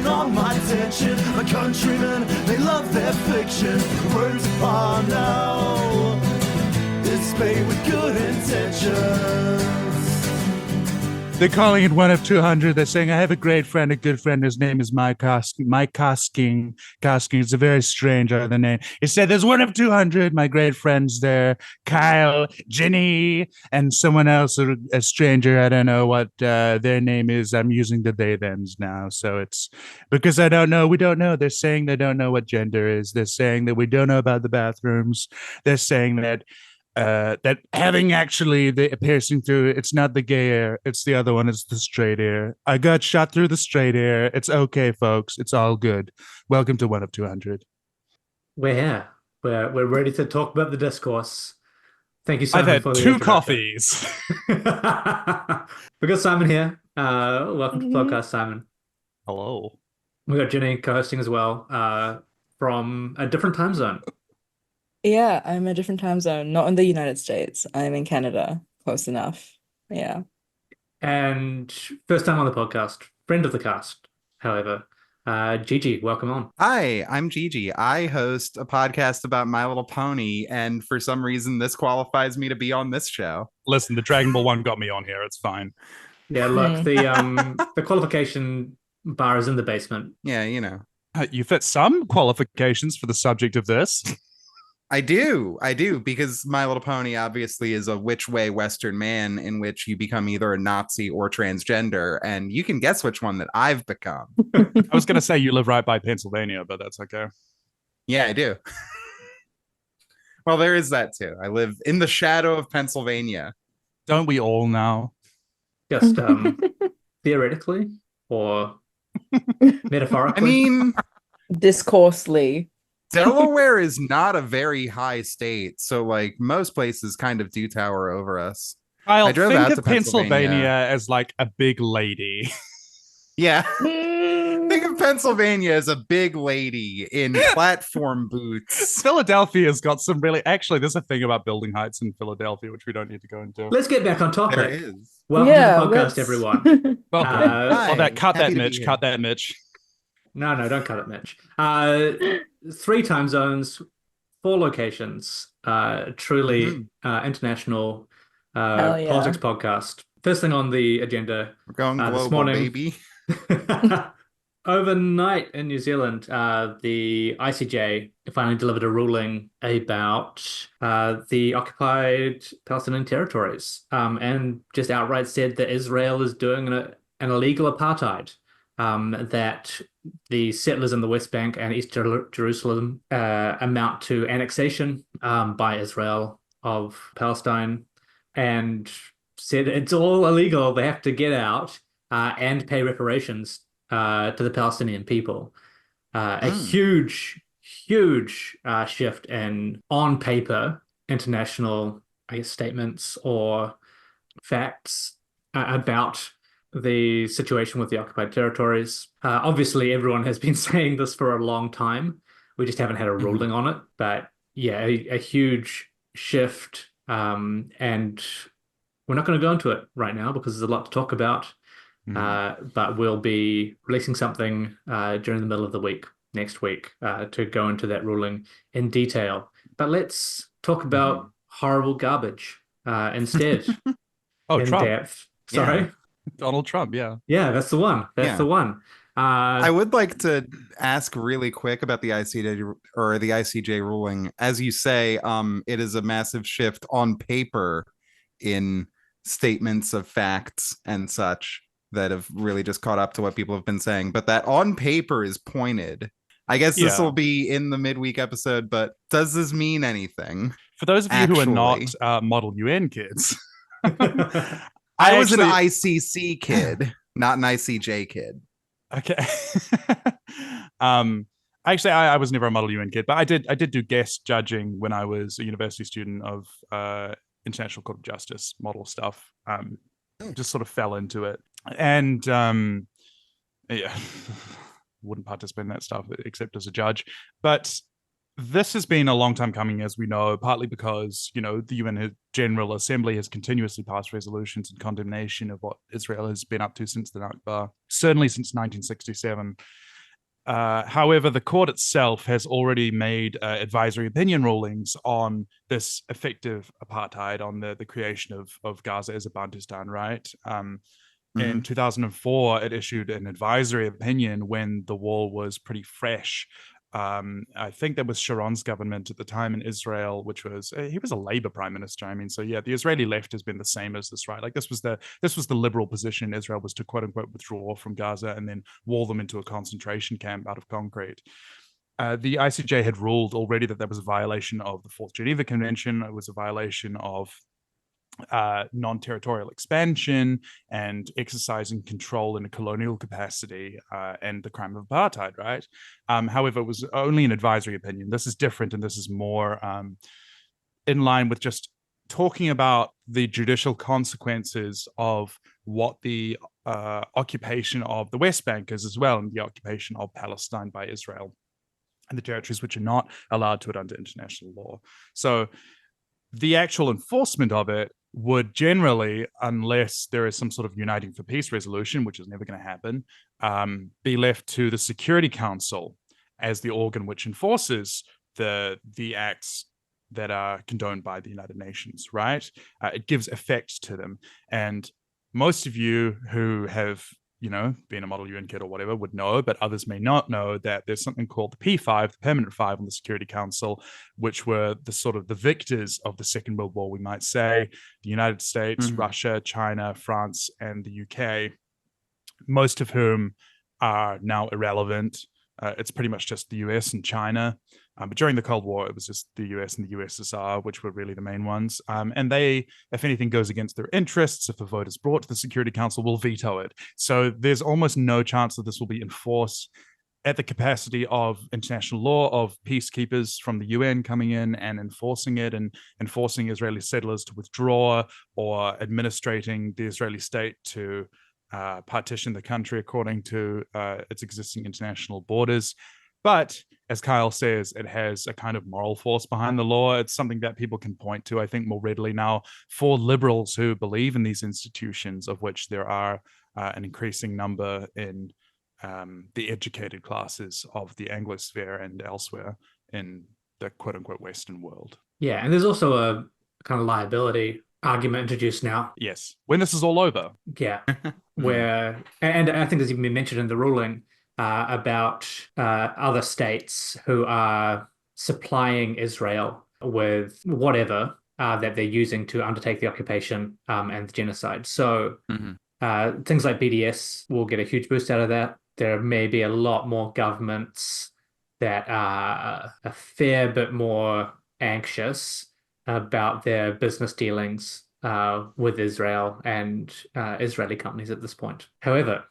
on my attention. My countrymen, they love their fiction. Words upon now, it's made with good intentions. They're calling it 1 of 200. They're saying, I have a great friend, a good friend. His name is Mike Hosking. It's a very strange other name. It said, there's 1 of 200. My great friends there, Kyle, Ginny, and someone else, a stranger. I don't know what their name is. I'm using the they thems now. So it's because I don't know. We don't know. They're saying they don't know what gender is. They're saying that we don't know about the bathrooms. They're saying that having actually the piercing through, it's not the gay ear, it's the other one, it's the straight ear. I got shot through the straight ear. It's okay, folks. It's all good. Welcome to 1 of 200. We're here. We're ready to talk about the discourse. Thank you, Simon. I've had for the 2 coffees. we got Simon here. Welcome to the podcast, Simon. Hello. We got Ginny co-hosting as well, from a different time zone. Yeah, I'm in a different time zone, not in the United States. I'm in Canada, close enough. Yeah. And first time on the podcast, friend of the cast, however. Gigi, welcome on. Hi, I'm Gigi. I host a podcast about My Little Pony, and for some reason, this qualifies me to be on this show. Listen, the Dragon Ball one got me on here. It's fine. Yeah, look, the qualification bar is in the basement. Yeah, you know. You fit some qualifications for the subject of this. I do, because My Little Pony obviously is a which way Western man in which you become either a Nazi or transgender, and you can guess which one that I've become. I was going to say you live right by Pennsylvania, but that's okay. Yeah, I do. Well, there is that too. I live in the shadow of Pennsylvania. Don't we all now? Just theoretically or metaphorically? I mean, Discoursely. Delaware is not a very high state, so like most places kind of do tower over us. I drove think out of to Pennsylvania as like a big lady. Yeah. Think of Pennsylvania as a big lady in platform boots. Philadelphia's got some really... Actually, there's a thing about building heights in Philadelphia, which we don't need to go into. Let's get back on topic. There is. Welcome to the podcast, everyone. Welcome. Cut Happy that, Mitch. No, don't cut it, Mitch. 3 time zones, 4 locations. Truly international politics podcast. First thing on the agenda. We're going global, this morning, baby. Overnight in New Zealand, the ICJ finally delivered a ruling about the occupied Palestinian territories, and just outright said that Israel is doing an illegal apartheid. That the settlers in the West Bank and East Jerusalem amount to annexation by Israel of Palestine, and said it's all illegal. They have to get out and pay reparations to the Palestinian people. A huge shift in, on paper, international, I guess, statements or facts about the situation with the occupied territories. Obviously, everyone has been saying this for a long time. We just haven't had a ruling on it. But yeah, a huge shift. And we're not going to go into it right now because there's a lot to talk about. But we'll be releasing something during the middle of the week, next week, to go into that ruling in detail. But let's talk about horrible garbage instead. Oh, in Trump. Depth. Sorry? Yeah. Donald Trump, yeah. Yeah, that's the one. That's the one. I would like to ask really quick about the ICJ ruling. As you say, it is a massive shift on paper in statements of facts and such that have really just caught up to what people have been saying. But that on paper is pointed. I guess this will be in the midweek episode, but does this mean anything? For those of you who are not Model UN kids... I was an ICC kid, not an ICJ kid. Okay. Actually, I was never a Model UN kid, but I did do guest judging when I was a university student of International Court of Justice model stuff. Just sort of fell into it, and yeah, wouldn't participate in that stuff except as a judge. But this has been a long time coming, as we know, partly because, the UN General Assembly has continuously passed resolutions in condemnation of what Israel has been up to since the Nakba, certainly since 1967. However, the court itself has already made advisory opinion rulings on this effective apartheid, on the creation of Gaza as a Bantustan, right? In 2004, it issued an advisory opinion when the wall was pretty fresh. I think that was Sharon's government at the time in Israel, which was he was a Labour prime minister. I mean, so yeah, the Israeli left has been the same as this, right? Like this was the liberal position in Israel, was to quote unquote withdraw from Gaza and then wall them into a concentration camp out of concrete. The ICJ had ruled already that was a violation of the Fourth Geneva Convention. It was a violation of non-territorial expansion and exercising control in a colonial capacity and the crime of apartheid, right? However, it was only an advisory opinion. This is different, and this is more in line with just talking about the judicial consequences of what the occupation of the West Bank is as well, and the occupation of Palestine by Israel and the territories which are not allowed to it under international law. So the actual enforcement of it would generally, unless there is some sort of uniting for peace resolution, which is never going to happen, be left to the Security Council as the organ which enforces the acts that are condoned by the United Nations, right? It gives effect to them. And most of you who have, been a Model UN kid or whatever would know, but others may not know that there's something called the P5, the Permanent Five on the Security Council, which were the victors of the Second World War, we might say, the United States, Russia, China, France, and the UK, most of whom are now irrelevant. It's pretty much just the US and China. But during the Cold War, it was just the US and the USSR, which were really the main ones. And they, if anything goes against their interests, if a vote is brought to the Security Council, will veto it. So there's almost no chance that this will be enforced at the capacity of international law, of peacekeepers from the UN coming in and enforcing it, and enforcing Israeli settlers to withdraw, or administrating the Israeli state to partition the country according to its existing international borders. But as Kyle says, it has a kind of moral force behind the law. It's something that people can point to, I think, more readily now for liberals who believe in these institutions, of which there are an increasing number in the educated classes of the Anglosphere and elsewhere in the quote-unquote Western world. Yeah, and there's also a kind of liability argument introduced now. Yes, when this is all over. Yeah, where, and I think there's even been mentioned in the ruling about other states who are supplying Israel with whatever that they're using to undertake the occupation and the genocide. So things like BDS will get a huge boost out of that. There may be a lot more governments that are a fair bit more anxious about their business dealings with Israel and Israeli companies at this point. However,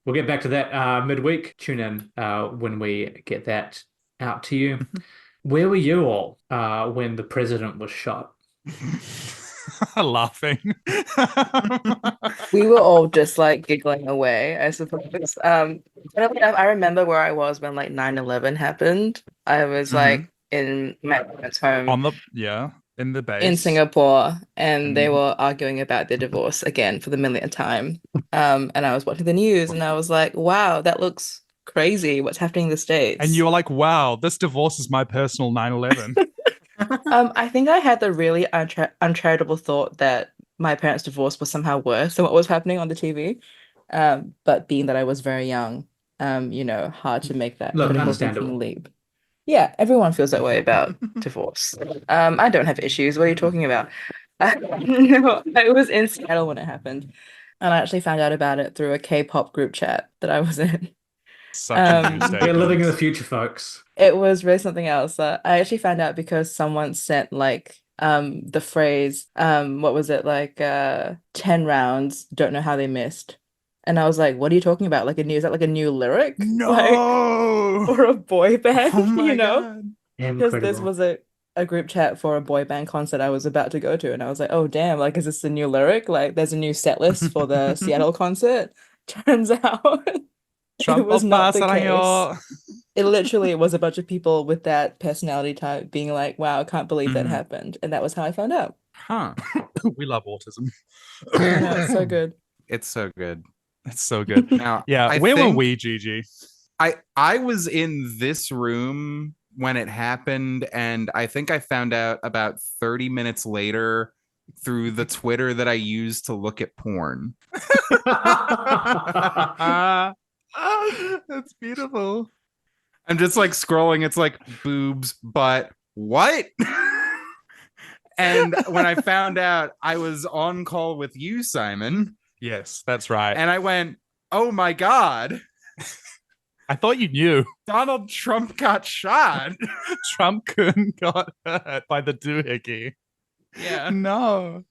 we'll get back to that midweek. Tune in when we get that out to you. Where were you all when the president was shot? Laughing. We were all just like giggling away, I suppose. I remember where I was when like 9/11 happened. I was like in my parents' home in the base in Singapore, and they were arguing about their divorce again for the millionth time. And I was watching the news, and I was like, "Wow, that looks crazy. What's happening in the States?" And you were like, "Wow, this divorce is my personal 9/11." I think I had the really uncharitable thought that my parents' divorce was somehow worse than what was happening on the TV. But being that I was very young, hard to make that critical thinking leap. Yeah, everyone feels that way about divorce. I don't have issues. What are you talking about? No, I was in Seattle when it happened, and I actually found out about it through a K-pop group chat that I was in. Such a news day. We're living in the future, folks. It was really something else. I actually found out because someone sent like the phrase, what was it, like 10 rounds, don't know how they missed. And I was like, what are you talking about? Like is that like a new lyric? No, like, for a boy band, oh my God. Because this was a group chat for a boy band concert I was about to go to, and I was like, oh damn, like is this a new lyric? Like there's a new set list for the Seattle concert. Turns out it was not the case. It literally was a bunch of people with that personality type being like, wow, I can't believe that happened. And that was how I found out. We love autism. I know, it's so good. It's so good. It's so good. Now, yeah, where were we, Gigi? I was in this room when it happened, and I think I found out about 30 minutes later through the Twitter that I used to look at porn. That's beautiful. I'm just like scrolling, it's like boobs, but what? And when I found out, I was on call with you, Simon, Yes, that's right. and I went, oh my God, I thought you knew. Donald Trump got shot. Trump got hurt by the doohickey. Yeah. No.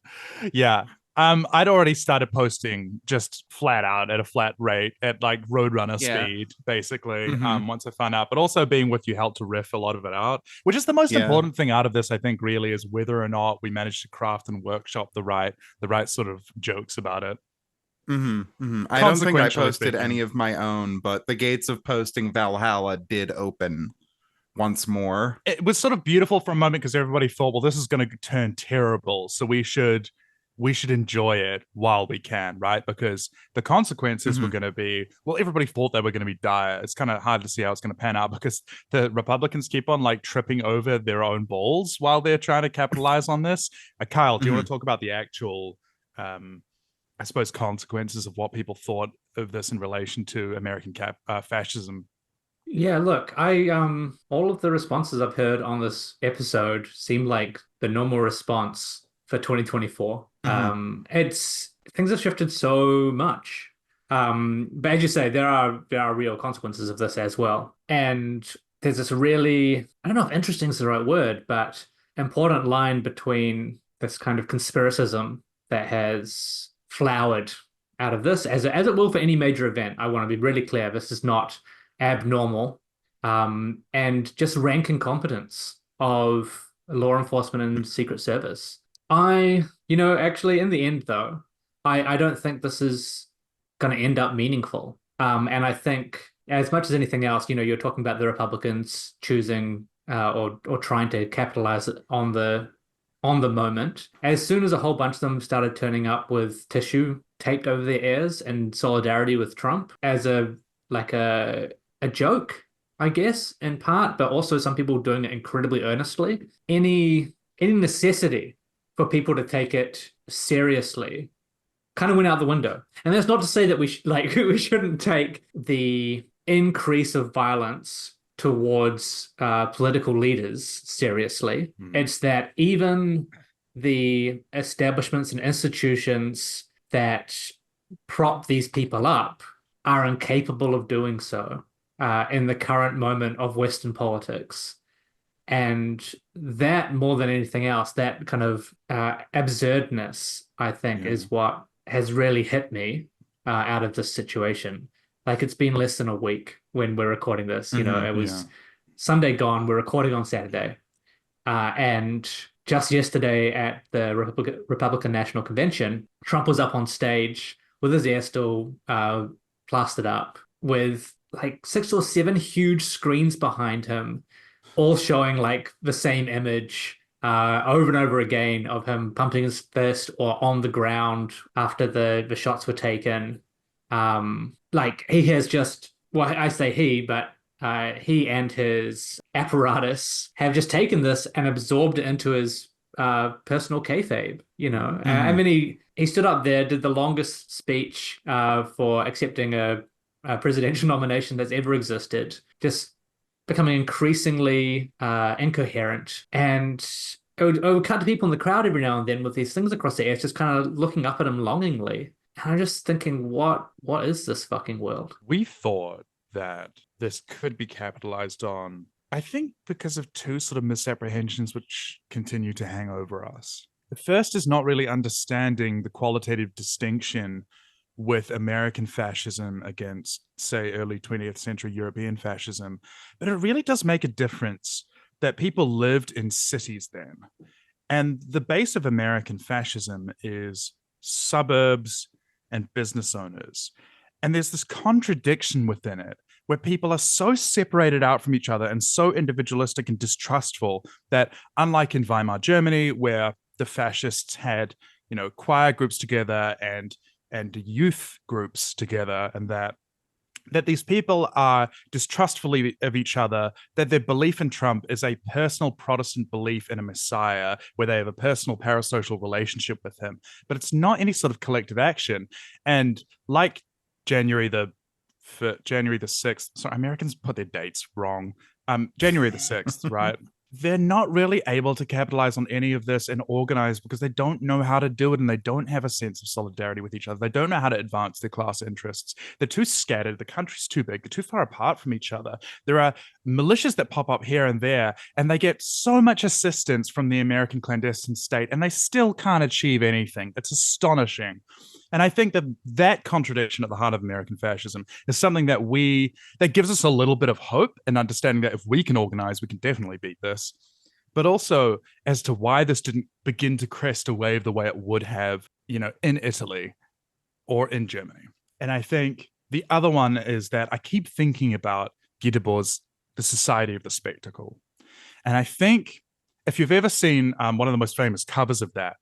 Yeah. I'd already started posting just flat out at a flat rate at like Roadrunner speed, basically, once I found out. But also being with you helped to riff a lot of it out, which is the most important thing out of this, I think, really, is whether or not we managed to craft and workshop the right sort of jokes about it. I don't think I posted any of my own, but the gates of posting Valhalla did open once more. It was sort of beautiful for a moment because everybody thought, well, this is going to turn terrible, so we should enjoy it while we can, right? Because the consequences were going to be, well, everybody thought they were going to be dire. It's kind of hard to see how it's going to pan out because the Republicans keep on like tripping over their own balls while they're trying to capitalize on this. Kyle, do you want to talk about the actual I suppose consequences of what people thought of this in relation to American fascism? Yeah, look, I all of the responses I've heard on this episode seem like the normal response for 2024. It's things have shifted so much. But as you say, there are real consequences of this as well. And there's this really, I don't know if interesting is the right word, but important line between this kind of conspiracism that has flowered out of this, as it will for any major event. I want to be really clear, this is not abnormal, and just rank incompetence of law enforcement and Secret Service. Actually, in the end, though, I don't think this is going to end up meaningful. And I think, as much as anything else, you're talking about the Republicans choosing or trying to capitalize on the moment. As soon as a whole bunch of them started turning up with tissue taped over their ears in solidarity with Trump as a joke, I guess, in part, but also some people doing it incredibly earnestly. Any necessity for people to take it seriously kind of went out the window. And that's not to say that we shouldn't take the increase of violence towards political leaders seriously. It's that even the establishments and institutions that prop these people up are incapable of doing so in the current moment of Western politics. And that, more than anything else, that kind of absurdness, I think, is what has really hit me out of this situation. Like, it's been less than a week when we're recording this. It was Sunday gone. We're recording on Saturday. And just yesterday at the Republican National Convention, Trump was up on stage with his hair still plastered up, with like 6 or 7 huge screens behind him, all showing like the same image over and over again of him pumping his fist or on the ground after the shots were taken. Like, he has just, well, I say he, but he and his apparatus have just taken this and absorbed it into his personal kayfabe, I mean, he stood up there, did the longest speech for accepting a presidential nomination that's ever existed, just becoming increasingly incoherent. And it would cut to people in the crowd every now and then with these things across their ears, just kind of looking up at him longingly. And I'm just thinking, what is this fucking world? We thought that this could be capitalized on, I think, because of 2 sort of misapprehensions which continue to hang over us. The first is not really understanding the qualitative distinction with American fascism against, say, early 20th century European fascism. But it really does make a difference that people lived in cities then. And the base of American fascism is suburbs and business owners. And there's this contradiction within it where people are so separated out from each other and so individualistic and distrustful that, unlike in Weimar Germany, where the fascists had, choir groups together and youth groups together, and that that these people are distrustful of each other, that their belief in Trump is a personal Protestant belief in a Messiah, where they have a personal parasocial relationship with him, but it's not any sort of collective action. And like January the 6th, sorry, Americans put their dates wrong. January the 6th, right? They're not really able to capitalize on any of this and organize because they don't know how to do it, and they don't have a sense of solidarity with each other. They don't know how to advance their class interests. They're too scattered. The country's too big. They're too far apart from each other. There are militias that pop up here and there, and they get so much assistance from the American clandestine state, and they still can't achieve anything. It's astonishing. And I think that contradiction at the heart of American fascism is something that gives us a little bit of hope and understanding that if we can organize, we can definitely beat this. But also as to why this didn't begin to crest a wave the way it would have, in Italy or in Germany. And I think the other one is that I keep thinking about Guy Debord's The Society of the Spectacle. And I think if you've ever seen one of the most famous covers of that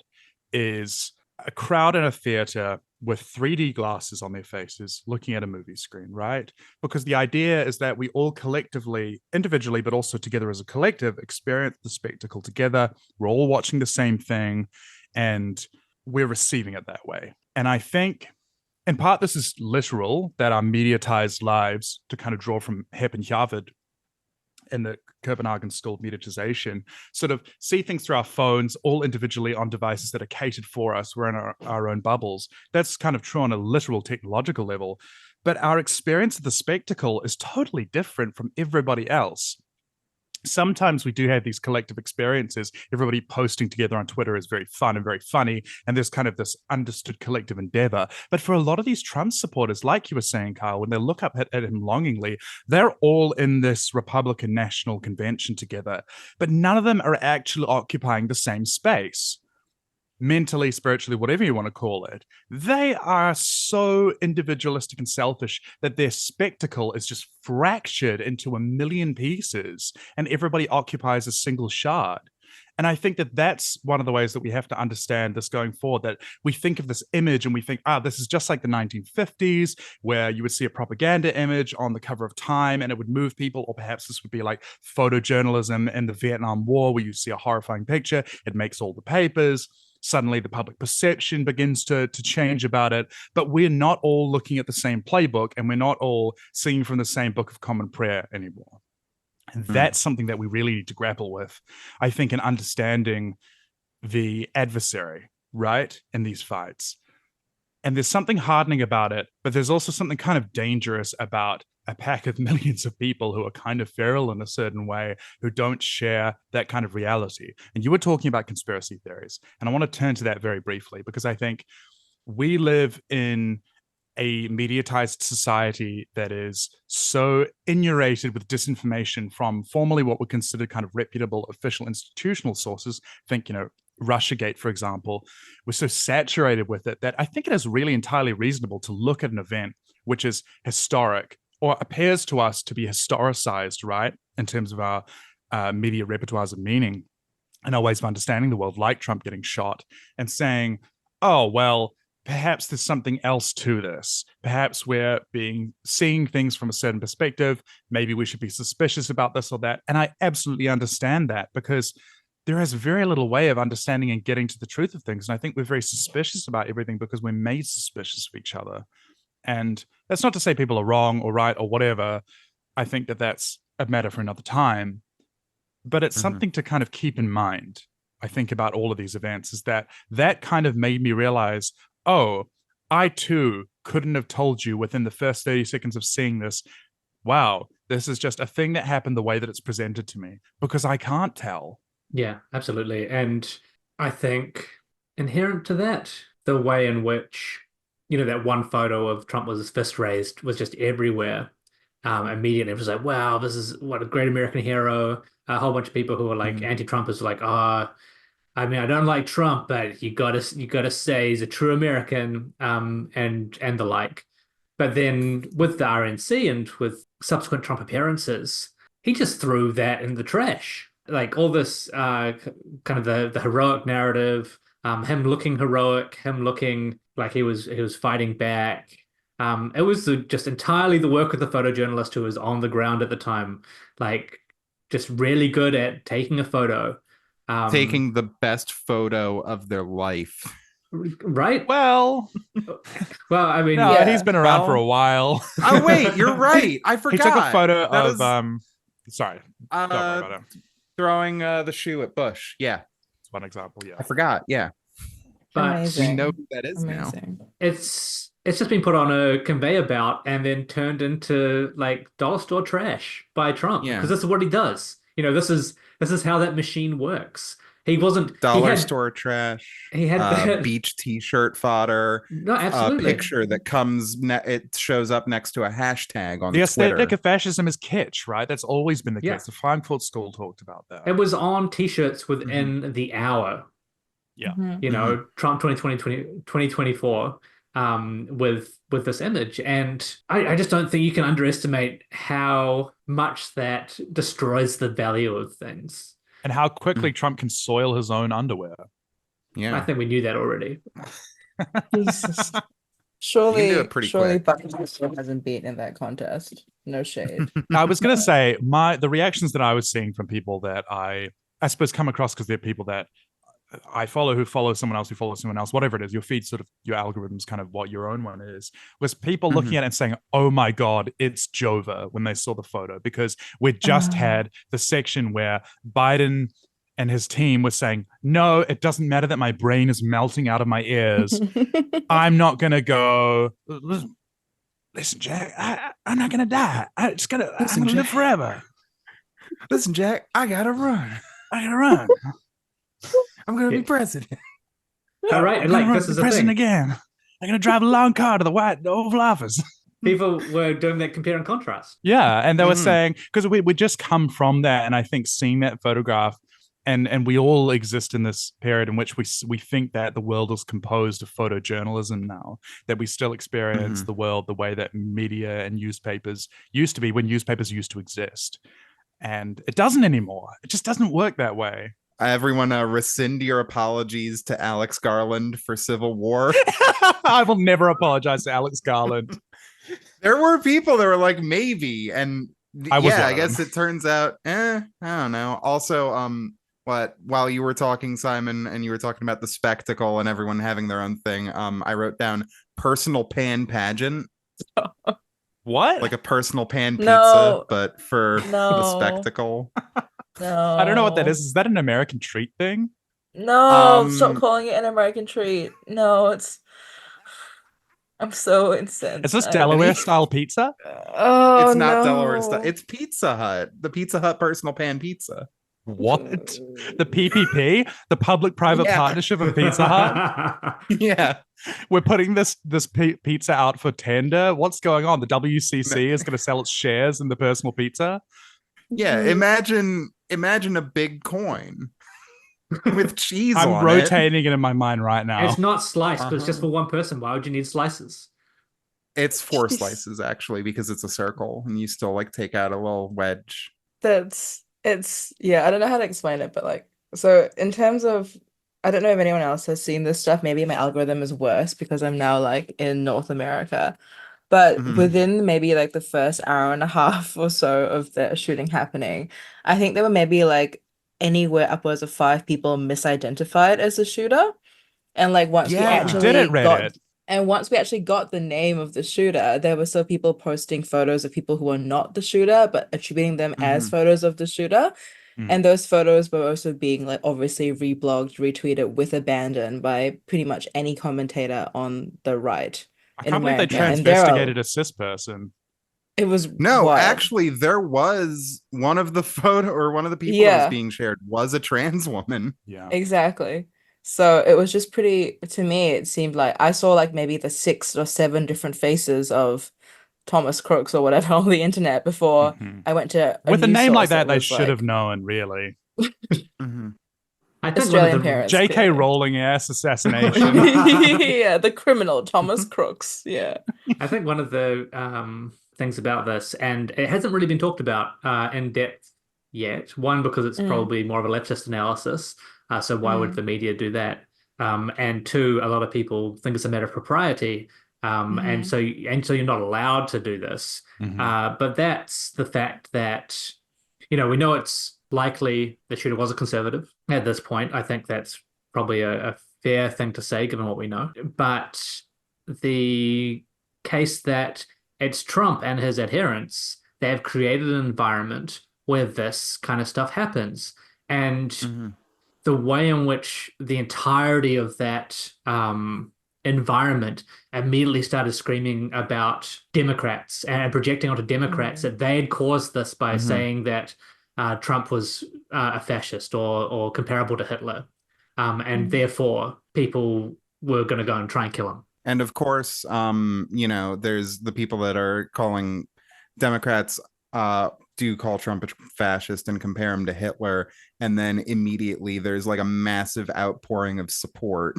is a crowd in a theater with 3D glasses on their faces looking at a movie screen, right? Because the idea is that we all collectively, individually, but also together as a collective, experience the spectacle together. We're all watching the same thing and we're receiving it that way. And I think in part this is literal, that our mediatized lives, to kind of draw from Hepp and Harvard in the Copenhagen School of Mediatization, sort of see things through our phones, all individually on devices that are catered for us. We're in our own bubbles. That's kind of true on a literal technological level. But our experience of the spectacle is totally different from everybody else. Sometimes we do have these collective experiences. Everybody posting together on Twitter is very fun and very funny, and there's kind of this understood collective endeavor. But for a lot of these Trump supporters, like you were saying, Kyle, when they look up at him longingly, they're all in this Republican National Convention together, but none of them are actually occupying the same space. Mentally, spiritually, whatever you want to call it, they are so individualistic and selfish that their spectacle is just fractured into a million pieces and everybody occupies a single shard. And I think that that's one of the ways that we have to understand this going forward, that we think of this image and we think, this is just like the 1950s, where you would see a propaganda image on the cover of Time and it would move people, or perhaps this would be like photojournalism in the Vietnam War, where you see a horrifying picture, it makes all the papers. Suddenly the public perception begins to change about it, but we're not all looking at the same playbook and we're not all singing from the same book of common prayer anymore. And that's something that we really need to grapple with, I think, in understanding the adversary, right, in these fights. And there's something hardening about it, but there's also something kind of dangerous about a pack of millions of people who are kind of feral in a certain way, who don't share that kind of reality. And you were talking about conspiracy theories, and I want to turn to that very briefly, because I think we live in a mediatized society that is so inundated with disinformation from formerly what were considered kind of reputable official institutional sources. Think, Russiagate, for example. We're so saturated with it that I think it is really entirely reasonable to look at an event which is historic, or appears to us to be historicized, right, in terms of our media repertoires of meaning and our ways of understanding the world, like Trump getting shot, and saying, oh, well, perhaps there's something else to this. Perhaps we're seeing things from a certain perspective. Maybe we should be suspicious about this or that. And I absolutely understand that, because there is very little way of understanding and getting to the truth of things. And I think we're very suspicious about everything because we're made suspicious of each other. And that's not to say people are wrong or right or whatever. I think that that's a matter for another time. But it's something to kind of keep in mind, I think, about all of these events, is that kind of made me realize, oh, I too couldn't have told you within the first 30 seconds of seeing this, wow, this is just a thing that happened the way that it's presented to me, because I can't tell. Yeah, absolutely. And I think inherent to that, the way in which, that one photo of Trump with his fist raised was just everywhere. Immediately it was like, wow, this is what a great American hero. A whole bunch of people who were like anti-Trumpers were like, I mean, I don't like Trump, but you gotta say he's a true American, and the like. But then with the RNC and with subsequent Trump appearances, he just threw that in the trash. Like all this kind of the heroic narrative, him looking heroic, him looking like he was fighting back, It was just entirely the work of the photojournalist who was on the ground at the time, like just really good at taking a photo. Taking the best photo of their life. Right? Well, Well, I mean, no, Yeah. he's been around for a Well- while. Oh wait, you're right. I He forgot. took a photo That of is, sorry, don't worry about it. throwing the shoe at Bush. Yeah, It's one example. Yeah. I forgot. Yeah, but Amazing. we know who that is now. Amazing. it's just been put on a conveyor belt and then turned into like dollar store trash by Trump Yeah. because this is what he does. You know, this is how that machine works. He wasn't Dollar he had, store trash. He had beach T-shirt fodder. no, A absolutely. picture that it shows up next to a hashtag on The aesthetic Twitter. of fascism is kitsch, right? That's always been the Yeah. case. The Frankfurt School talked about that. It was on t-shirts within the hour. Yeah. Mhm. You know, Trump 2024 with this image. And I just don't think you can underestimate how much that destroys the value of things. And how quickly Trump can soil his own underwear. Yeah, I think we knew that already. Jesus. You Surely, can do it pretty surely quick. Buckingham still hasn't beaten in that contest. No shade. I was going to say the reactions that I was seeing from people that I suppose come across because they're people that I follow who follow someone else who follows someone else, whatever it is, your feed sort of your algorithms kind of what your own one is, was people looking at it and saying, oh my God, it's Jova when they saw the photo, because we just had the section where Biden and his team were saying, no, it doesn't matter that my brain is melting out of my ears. I'm not going to go, listen, Jack, I'm not going to die. I'm going to live forever. Listen, Jack, I gotta run. I got to run. I'm gonna be president. All right, and I'm gonna like run this for is the president thing. again. I'm going to drive a long car to the Oval Office. People were doing that compare and contrast. Yeah, and they were saying, because we just come from that, and I think seeing that photograph, and we all exist in this period in which we think that the world is composed of photojournalism now, that we still experience the world the way that media and newspapers used to be when newspapers used to exist. And it doesn't anymore. It just doesn't work that way. Everyone, rescind your apologies to Alex Garland for Civil War. I will never apologize to Alex Garland. There were people that were like, maybe, and I was one I of guess them. it turns out, I don't know. Also, while you were talking, Simon, and you were talking about the spectacle and everyone having their own thing, I wrote down personal pan pageant, What? like a personal pan pizza, No. but for the No. spectacle. No. I don't know what that is. Is that an American treat thing? No, stop calling it an American treat. No, I'm so incensed. Is this Delaware style pizza? Oh, It's not no. Delaware style. It's Pizza Hut, the Pizza Hut personal pan pizza. What? The PPP, the public-private Yeah. partnership of Pizza Hut. Yeah. We're putting this pizza out for tender. What's going on? The WCC is going to sell its shares in the personal pizza. Yeah, imagine a big coin with cheese I'm on rotating it in my mind right now. It's not sliced, but it's just for one person. Why would you need slices? It's 4 slices actually, because it's a circle and you still like take out a little wedge. Yeah, I don't know how to explain it, but like, so in terms of, I don't know if anyone else has seen this stuff. Maybe my algorithm is worse because I'm now like in North America. But within maybe like the first hour and a half or so of the shooting happening, I think there were maybe like anywhere upwards of 5 people misidentified as the shooter. And like once we Yeah. actually Didn't got Reddit. and once we actually got the name of the shooter, there were still people posting photos of people who were not the shooter, but attributing them as photos of the shooter. And those photos were also being like obviously reblogged, retweeted with abandon by pretty much any commentator on the right. I in can't believe they America. And there are- transvestigated a cis person. It was No, wild. actually, there was one of the people that Yeah. was being shared was a trans woman. Yeah. Exactly. So it was just pretty, to me, it seemed like I saw like maybe the 6 or 7 different faces of Thomas Crooks or whatever on the internet before Mhm. I went to With a news name like source that, they was should have like, known, really. I think Australian one of the parents. J.K. clearly. Rowling ass assassination. Yeah, the criminal Thomas Crooks. Yeah. I think one of the things about this, and it hasn't really been talked about in depth yet. One, because it's probably more of a leftist analysis. So why would the media do that? And 2, a lot of people think it's a matter of propriety. And so you're not allowed to do this. But that's the fact that, we know it's likely the shooter was a conservative at this point. I think that's probably a fair thing to say given what we know. But the case that it's Trump and his adherents, they have created an environment where this kind of stuff happens. And the way in which the entirety of that environment immediately started screaming about Democrats and projecting onto Democrats that they had caused this by saying that Trump was a fascist or comparable to Hitler. And therefore, people were going to go and try and kill him. And of course, there's the people that are calling Democrats do call Trump a fascist and compare him to Hitler. And then immediately there's like a massive outpouring of support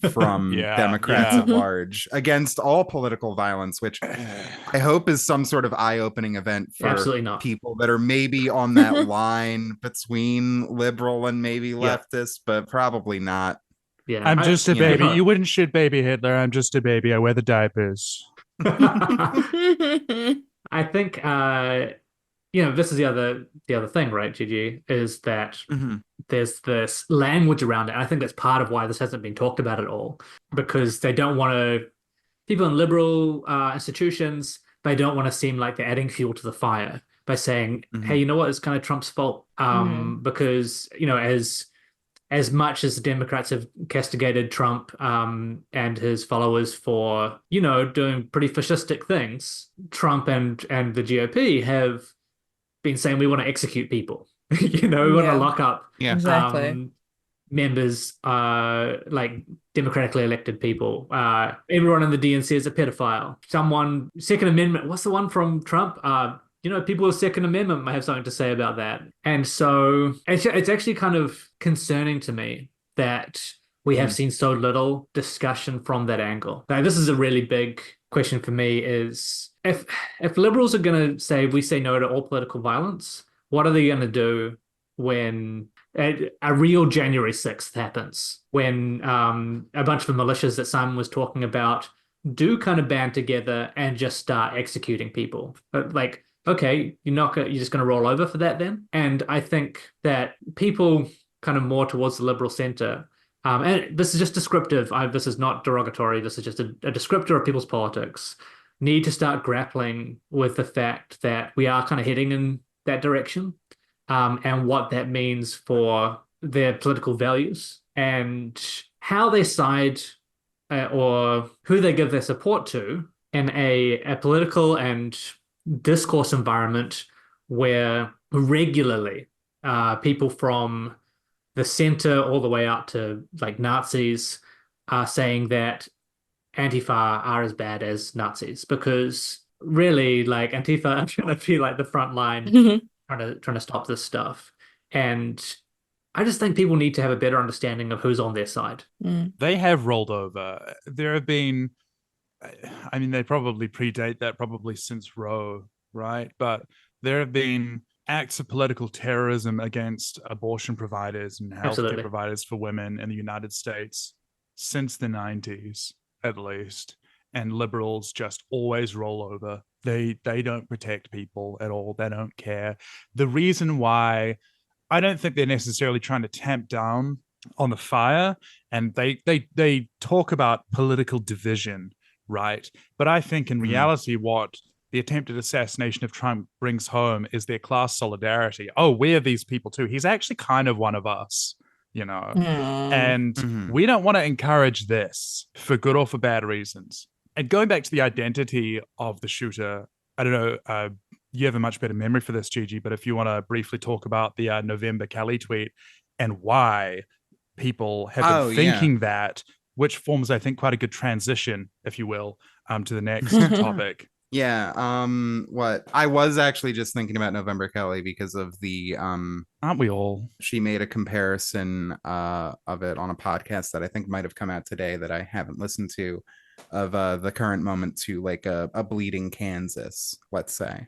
from Democrats at large against all political violence, which I hope is some sort of eye-opening event for people that are maybe on that line between liberal and maybe leftist, but probably not. Yeah, I'm just a baby. You wouldn't shoot baby Hitler. I'm just a baby. I wear the diapers. I think this is the other thing, right, Gigi, is that there's this language around it. And I think that's part of why this hasn't been talked about at all, because they don't want to, people in liberal institutions, they don't want to seem like they're adding fuel to the fire by saying, hey, you know what, it's kind of Trump's fault. Because, as much as the Democrats have castigated Trump and his followers for, doing pretty fascistic things, Trump and the GOP have been saying we want to execute people. We want to lock up members, like democratically elected people. Everyone in the DNC is a pedophile. Someone, Second Amendment, what's the one from Trump? People with Second Amendment might have something to say about that. And so it's actually kind of concerning to me that we have seen so little discussion from that angle. Now, this is a really big question for me is if liberals are going to say, we say no to all political violence, what are they going to do when a real January 6th happens, when a bunch of the militias that Simon was talking about do kind of band together and just start executing people? Like, okay, you're just going to roll over for that then? And I think that people kind of more towards the liberal center, and this is just descriptive, this is not derogatory, this is just a descriptor of people's politics, need to start grappling with the fact that we are kind of heading in that direction, and what that means for their political values and how they side or who they give their support to in a political and discourse environment where regularly people from the center all the way up to like Nazis are saying that Antifa are as bad as Nazis, because really like Antifa are trying to be like the front line trying to stop this stuff. And I just think people need to have a better understanding of who's on their side. They have rolled over. There have been, I mean, they probably predate that probably since Roe, right? But there have been acts of political terrorism against abortion providers and healthcare providers for women in the United States since the 90s, at least. And liberals just always roll over. They don't protect people at all. They don't care. The reason why, I don't think they're necessarily trying to tamp down on the fire, and they talk about political division, right? But I think in reality, what the attempted assassination of Trump brings home is their class solidarity. Oh, we're these people too. He's actually kind of one of us, and we don't want to encourage this for good or for bad reasons. And going back to the identity of the shooter, I don't know, you have a much better memory for this, Gigi, but if you want to briefly talk about the November Kelly tweet and why people have been thinking that, which forms, I think, quite a good transition, if you will, to the next topic. Yeah. What I was actually just thinking about November Kelly because of the aren't we all? She made a comparison of it on a podcast that I think might have come out today that I haven't listened to, of the current moment to like a bleeding Kansas, let's say.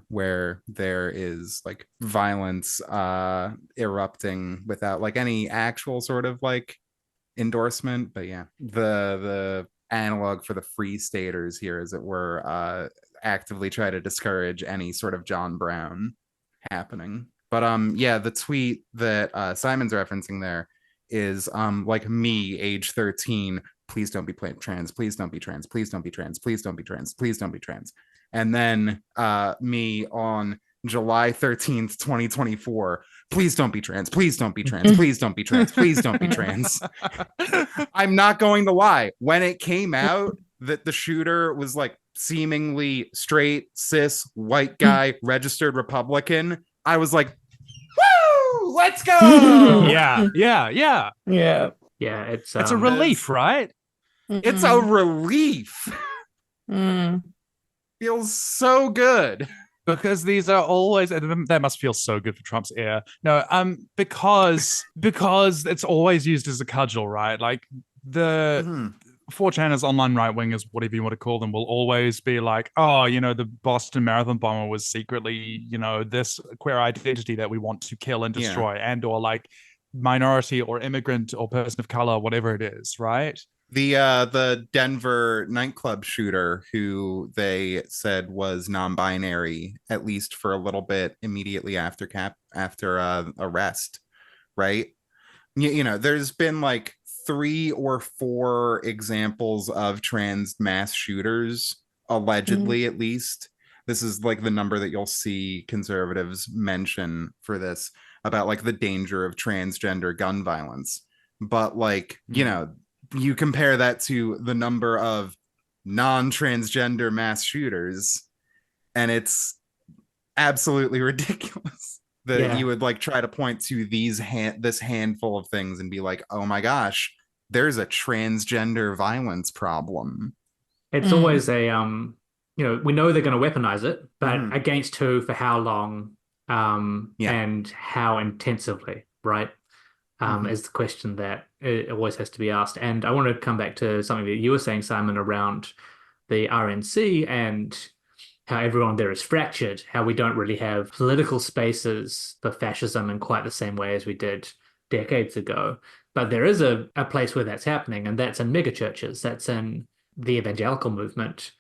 Where there is like violence erupting without like any actual sort of like endorsement. But yeah, the analog for the free staters here, as it were, actively try to discourage any sort of John Brown happening. But yeah, the tweet that Simon's referencing there is like me, age 13. Please don't be trans. Please don't be trans. Please don't be trans. Please don't be trans. Please don't be trans. And then me on July 13th, 2024. Please don't be trans. Please don't be trans. Please don't be trans. Please don't be trans. I'm not going to lie. When it came out that the shooter was like seemingly straight, cis, white guy, registered Republican, I was like, woo, let's go. Yeah. Yeah. Yeah, it's It's a relief, right? It's a relief. Mm. Feels so good. Because these are always, that must feel so good for Trump's ear. No, because it's always used as a cudgel, right? Like the 4chaners, online right wingers, whatever you want to call them, will always be like, oh, the Boston Marathon bomber was secretly, this queer identity that we want to kill and destroy, and or like minority or immigrant or person of color, whatever it is, right? The Denver nightclub shooter, who they said was non-binary, at least for a little bit immediately after arrest, right? There's been like 3 or 4 examples of trans mass shooters, allegedly, at least. This is like the number that you'll see conservatives mention for this, about like the danger of transgender gun violence. But like, you compare that to the number of non-transgender mass shooters, and it's absolutely ridiculous that you would like try to point to this handful of things and be like, oh my gosh, there's a transgender violence problem. It's always a we know they're going to weaponize it, but against who, for how long, and how intensively, right? Is the question that it always has to be asked. And I want to come back to something that you were saying, Simon, around the RNC and how everyone there is fractured, how we don't really have political spaces for fascism in quite the same way as we did decades ago. But there is a place where that's happening, and that's in megachurches, that's in the evangelical movement.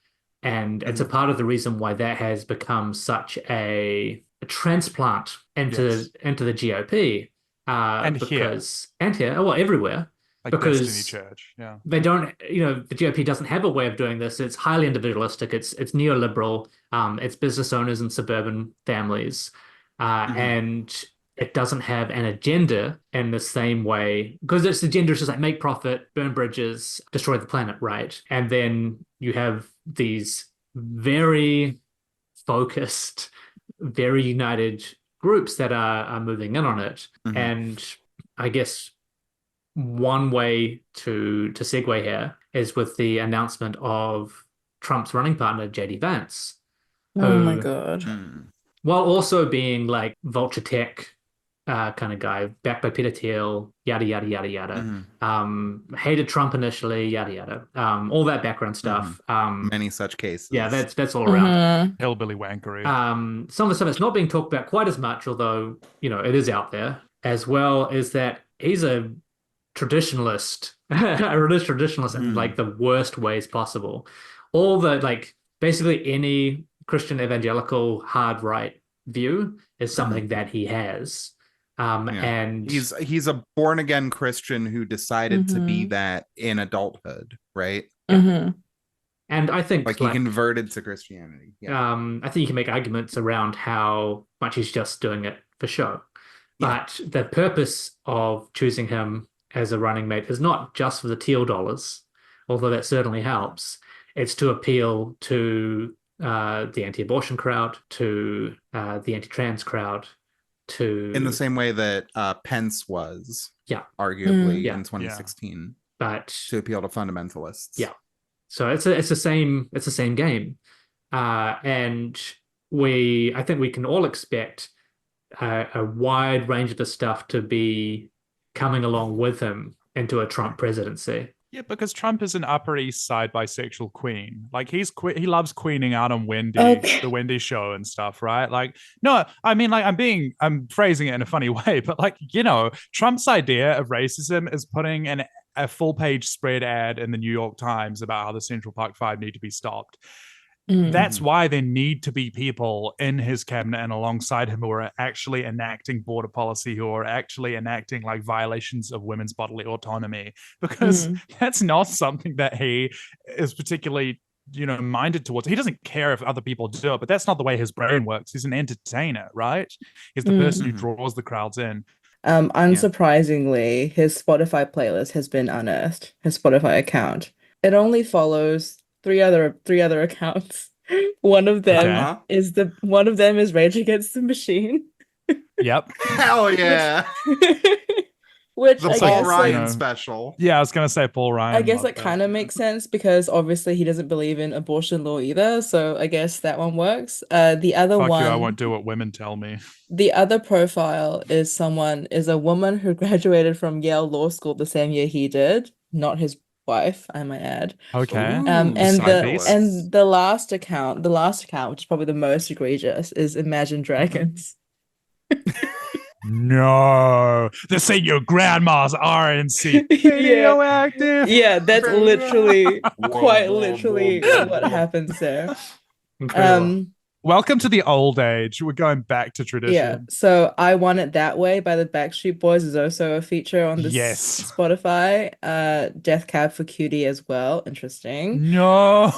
And it's a part of the reason why that has become such a transplant into the GOP. And here, well, everywhere, like because Destiny Church, they don't, the GOP doesn't have a way of doing this. It's highly individualistic. It's neoliberal. It's business owners and suburban families, and it doesn't have an agenda in the same way, because its agenda is just like make profit, burn bridges, destroy the planet, right? And then you have these very focused, very united groups that are moving in on it. And I guess one way to segue here is with the announcement of Trump's running partner, JD Vance. Oh my God. While also being like vulture tech kind of guy, backed by Peter Thiel, yada, yada, yada, yada. Hated Trump initially, yada, yada. All that background stuff. Many such cases. Yeah, that's all around. Hillbilly wankery. Some of the stuff that's not being talked about quite as much, although, it is out there, as well, is that he's a traditionalist, a religious traditionalist in like the worst ways possible. All the, like, basically any Christian evangelical hard right view is something that he has. And he's a born again Christian who decided to be that in adulthood, right? And I think like he converted to Christianity. I think you can make arguments around how much he's just doing it for show. But the purpose of choosing him as a running mate is not just for the Teal dollars, although that certainly helps. It's to appeal to the anti-abortion crowd, to the anti-trans crowd, in the same way that Pence was, arguably in 2016, but to appeal to fundamentalists. So it's the same game, and I think we can all expect a wide range of the stuff to be coming along with him into a Trump presidency. Yeah, because Trump is an Upper East Side bisexual queen. Like he loves queening out on Wendy, the Wendy show and stuff, right? Like, no, I mean, like I'm phrasing it in a funny way, but like, Trump's idea of racism is putting an a full page spread ad in the New York Times about how the Central Park Five need to be stopped. That's why there need to be people in his cabinet and alongside him who are actually enacting border policy, who are actually enacting like violations of women's bodily autonomy, because that's not something that he is particularly, minded towards. He doesn't care if other people do it, but that's not the way his brain works. He's an entertainer, right? He's the person who draws the crowds in. Unsurprisingly, his Spotify playlist has been unearthed, his Spotify account. It only follows three other accounts. One of them is Rage Against the Machine. Yep. Hell yeah. Which The I Paul guess, Ryan special. Yeah, I was gonna say Paul Ryan. I guess it kind of makes sense because obviously he doesn't believe in abortion law either. So I guess that one works. The other Fuck one, you, I won't do what women tell me. the other profile is a woman who graduated from Yale Law School the same year he did, not his wife, I might add. Okay. And side piece. the last account, which is probably the most egregious, is Imagine Dragons. No, this ain't your grandma's RNC. Radioactive. Yeah, that's literally quite literally what happens there. Incredible. Welcome to the old age. We're going back to tradition. Yeah, so I Want It That Way by the Backstreet Boys is also a feature on this Spotify. Death Cab for Cutie as well. Interesting. No.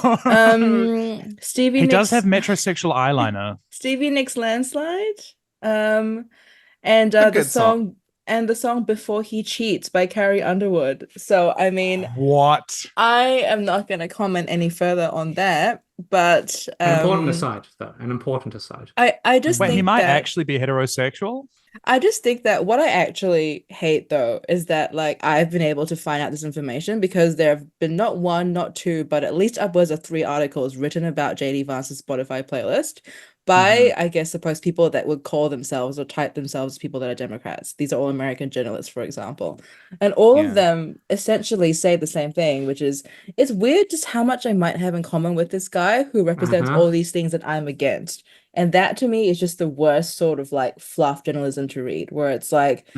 Stevie He Nicks does have metrosexual eyeliner. Stevie Nicks Landslide. And the song Before He Cheats by Carrie Underwood. So I mean, what? I am not going to comment any further on that, but an important aside, though. An important aside. I just think he might that actually be heterosexual. I just think that what I actually hate though is that like I've been able to find out this information because there have been not one, not two, but at least upwards of 3 articles written about JD Vance's Spotify playlist by, I guess, supposed people that would call themselves or type themselves people that are Democrats. These are all American journalists, for example. And all of them essentially say the same thing, which is, it's weird just how much I might have in common with this guy who represents all these things that I'm against. And that to me is just the worst sort of like fluff journalism to read, where it's like,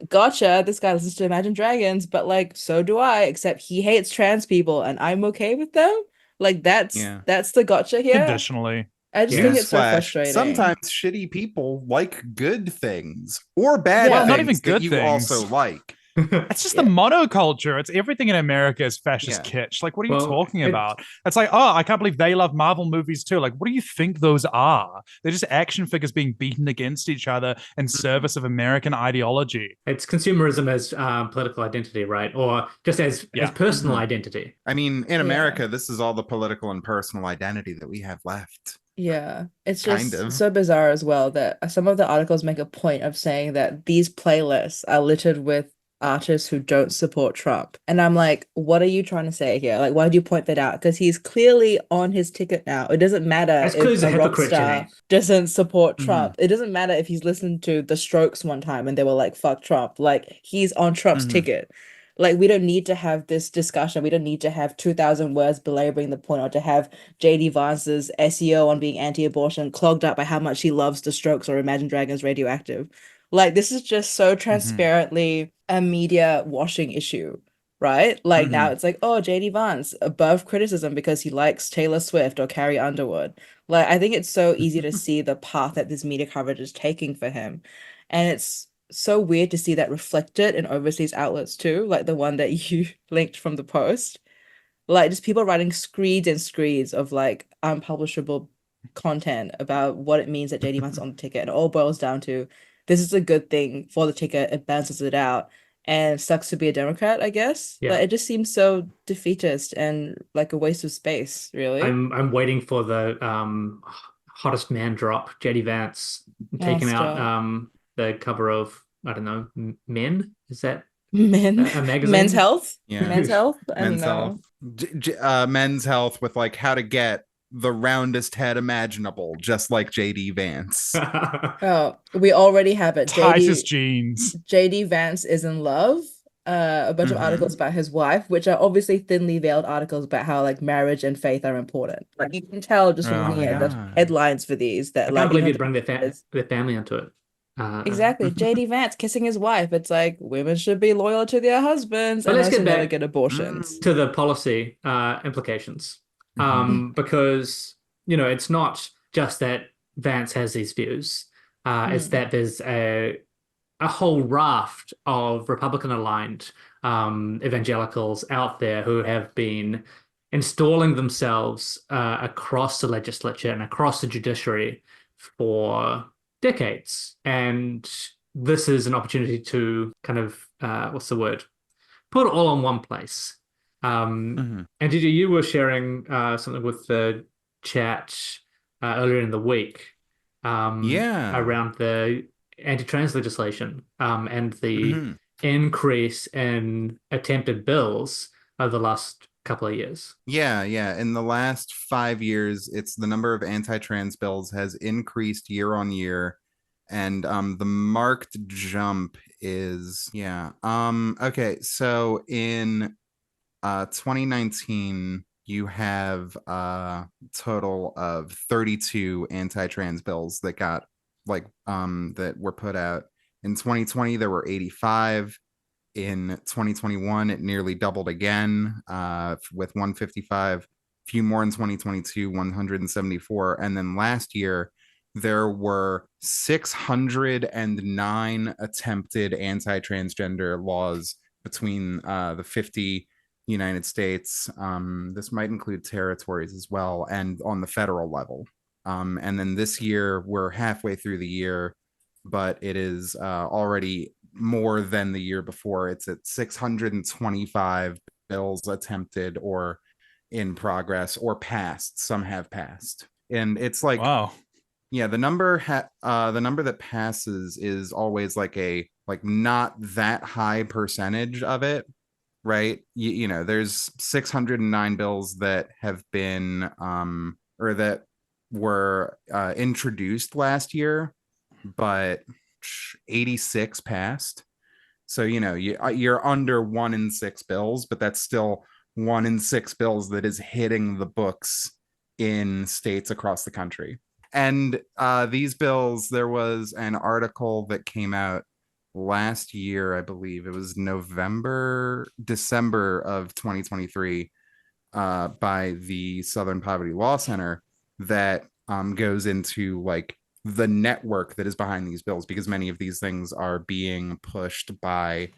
gotcha, this guy listens to Imagine Dragons, but like, so do I, except he hates trans people and I'm okay with them. Like that's the gotcha here. Conditionally. I just think it's so frustrating. Sometimes shitty people like good things or bad things not even good that you things. also like. It's just the monoculture. It's everything in America is fascist kitsch. Like, what are you talking about? It's like, oh, I can't believe they love Marvel movies too. Like, what do you think those are? They're just action figures being beaten against each other in service of American ideology. It's consumerism as political identity, right? Or just as personal identity. I mean, in America, this is all the political and personal identity that we have left. Yeah, it's just so bizarre as well that some of the articles make a point of saying that these playlists are littered with artists who don't support Trump. And I'm like, what are you trying to say here? Like, why did you point that out? Because he's clearly on his ticket now. It doesn't matter if a rock star doesn't support Trump. It doesn't matter if he's listened to The Strokes one time and they were like, fuck Trump. Like, he's on Trump's ticket. Like, we don't need to have this discussion. We don't need to have 2,000 words belaboring the point, or to have JD Vance's SEO on being anti-abortion clogged up by how much he loves The Strokes or Imagine Dragons Radioactive. Like, this is just so transparently a media washing issue, right? Like, now it's like, oh, JD Vance above criticism because he likes Taylor Swift or Carrie Underwood. Like, I think it's so easy to see the path that this media coverage is taking for him. And it's so weird to see that reflected in overseas outlets too, like the one that you linked from the Post. Like, just people writing screeds and screeds of like unpublishable content about what it means that JD Vance's on the ticket. And it all boils down to, this is a good thing for the ticket, it balances it out, and sucks to be a Democrat, I guess. Like, it just seems so defeatist and like a waste of space, really. I'm waiting for the hottest man drop, JD Vance taking out the cover of, I don't know, Men? Is that Men? a magazine? Men's Health? Yeah. Men's Health? I don't Men's know. Health. Men's Health with like how to get the roundest head imaginable, just like JD Vance. Oh, we already have it. Tightest jeans. JD Vance is in love. A bunch of articles about his wife, which are obviously thinly veiled articles about how like marriage and faith are important. Like, you can tell just from looking at the headlines for these that I like, can't believe you'd bring their family onto it. Exactly. JD Vance kissing his wife. It's like women should be loyal to their husbands But and let's also get never back get abortions. to the policy implications. Because, it's not just that Vance has these views. It's Mm. that there's a whole raft of Republican-aligned evangelicals out there who have been installing themselves across the legislature and across the judiciary for decades. And this is an opportunity to kind of, what's the word? Put it all in one place. And Gigi, you were sharing something with the chat earlier in the week Yeah. around the anti-trans legislation and the Mhm. increase in attempted bills over the last couple of years. Yeah, yeah. In the last 5 years, it's the number of anti-trans bills has increased year on year. And the marked jump is, yeah. Okay, so in 2019, you have a total of 32 anti-trans bills that got that were put out. In 2020, there were 85. In 2021, it nearly doubled again with 155. A few more in 2022, 174. And then last year, there were 609 attempted anti-transgender laws between the 50 United States. This might include territories as well, and on the federal level. And then this year, we're halfway through the year, but it is already more than the year before. It's at 625 bills attempted or in progress or passed. Some have passed. And it's like, Wow. yeah, the number that passes is always like not that high percentage of it, right? There's 609 bills that have been or that were introduced last year, but 86 passed. So you're under 1 in 6 bills, but that's still 1 in 6 bills that is hitting the books in states across the country. And these bills, there was an article that came out last year, I believe it was December of 2023, by the Southern Poverty Law Center that goes into like the network that is behind these bills, because many of these things are being pushed by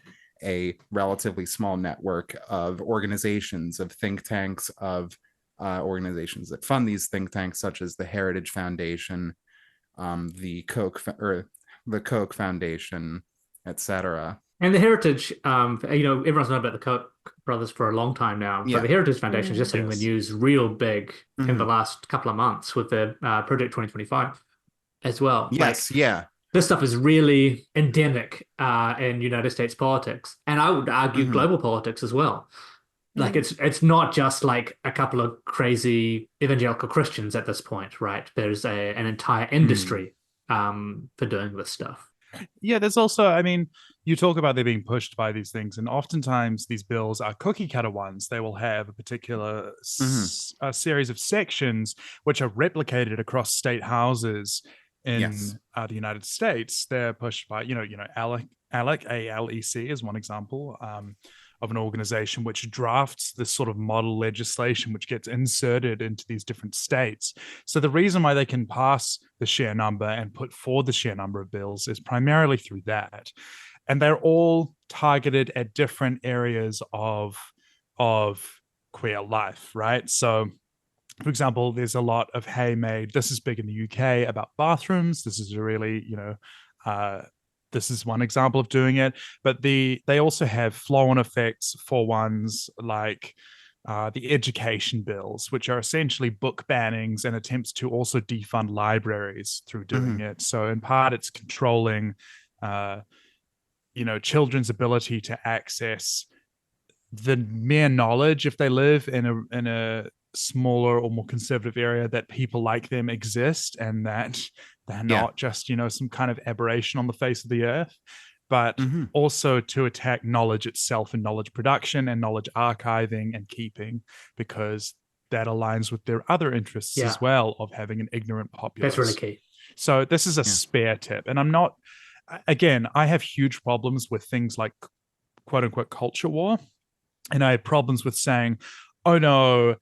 a relatively small network of organizations, of think tanks, of organizations that fund these think tanks, such as the Heritage Foundation, the Koch Foundation, etc. And the Heritage, everyone's known about the Koch brothers for a long time now, but Yeah. the Heritage Foundation is just hitting the Yes. news real big in the Mhm. last couple of months with the Project 2025 as well. Yes, Like, yeah. this stuff is really endemic in United States politics, and I would argue Mhm. global politics as well. Like, it's not just like a couple of crazy evangelical Christians at this point, right? There's an entire industry for doing this stuff. Yeah, there's also, I mean, you talk about they being pushed by these things, and oftentimes these bills are cookie cutter ones. They will have a particular a series of sections which are replicated across state houses in Yes. the United States. They're pushed by, ALEC, ALEC is one example of an organization which drafts this sort of model legislation which gets inserted into these different states. So the reason why they can pass the sheer number and put forward the sheer number of bills is primarily through that. And they're all targeted at different areas of queer life, right? So for example, there's a lot of hay made. This is big in the UK about bathrooms. This is a really, this is one example of doing it. But they also have flow-on effects for ones like the education bills, which are essentially book bannings and attempts to also defund libraries through doing it. So in part, it's controlling, children's ability to access the mere knowledge if they live in a smaller or more conservative area that people like them exist and that they're not just some kind of aberration on the face of the earth, but also to attack knowledge itself and knowledge production and knowledge archiving and keeping, because that aligns with their other interests as well of having an ignorant populace. That's really key. So this is a spare tip, and I'm not again, I have huge problems with things like quote unquote culture war. And I have problems with saying, oh no,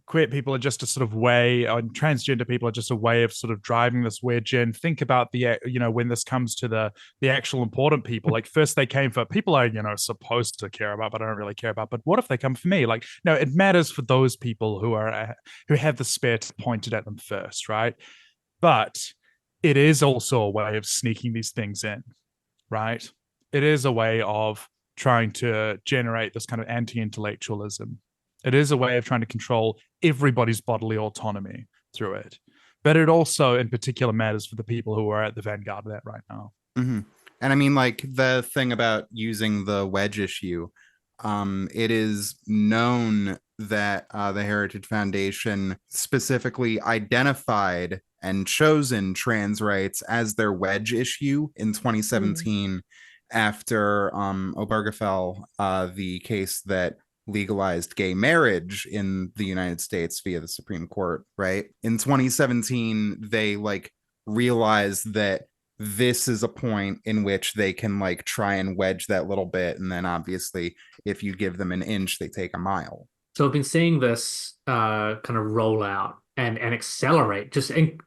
queer people are just a sort of way, and transgender people are just a way of sort of driving this wedge in. Think about when this comes to the actual important people. Like first they came for people I, supposed to care about, but I don't really care about. But what if they come for me? Like, no, it matters for those people who have the spirit pointed at them first, right? But it is also a way of sneaking these things in, right? It is a way of trying to generate this kind of anti-intellectualism. It is a way of trying to control everybody's bodily autonomy through it. But it also, in particular, matters for the people who are at the vanguard of that right now. Mm-hmm. And I mean, like the thing about using the wedge issue, it is known that the Heritage Foundation specifically identified and chosen trans rights as their wedge issue in 2017 after Obergefell, the case that legalized gay marriage in the United States via the Supreme Court, right? In 2017, they like realized that this is a point in which they can like try and wedge that little bit. And then obviously, if you give them an inch, they take a mile. So I've been seeing this kind of roll out and accelerate,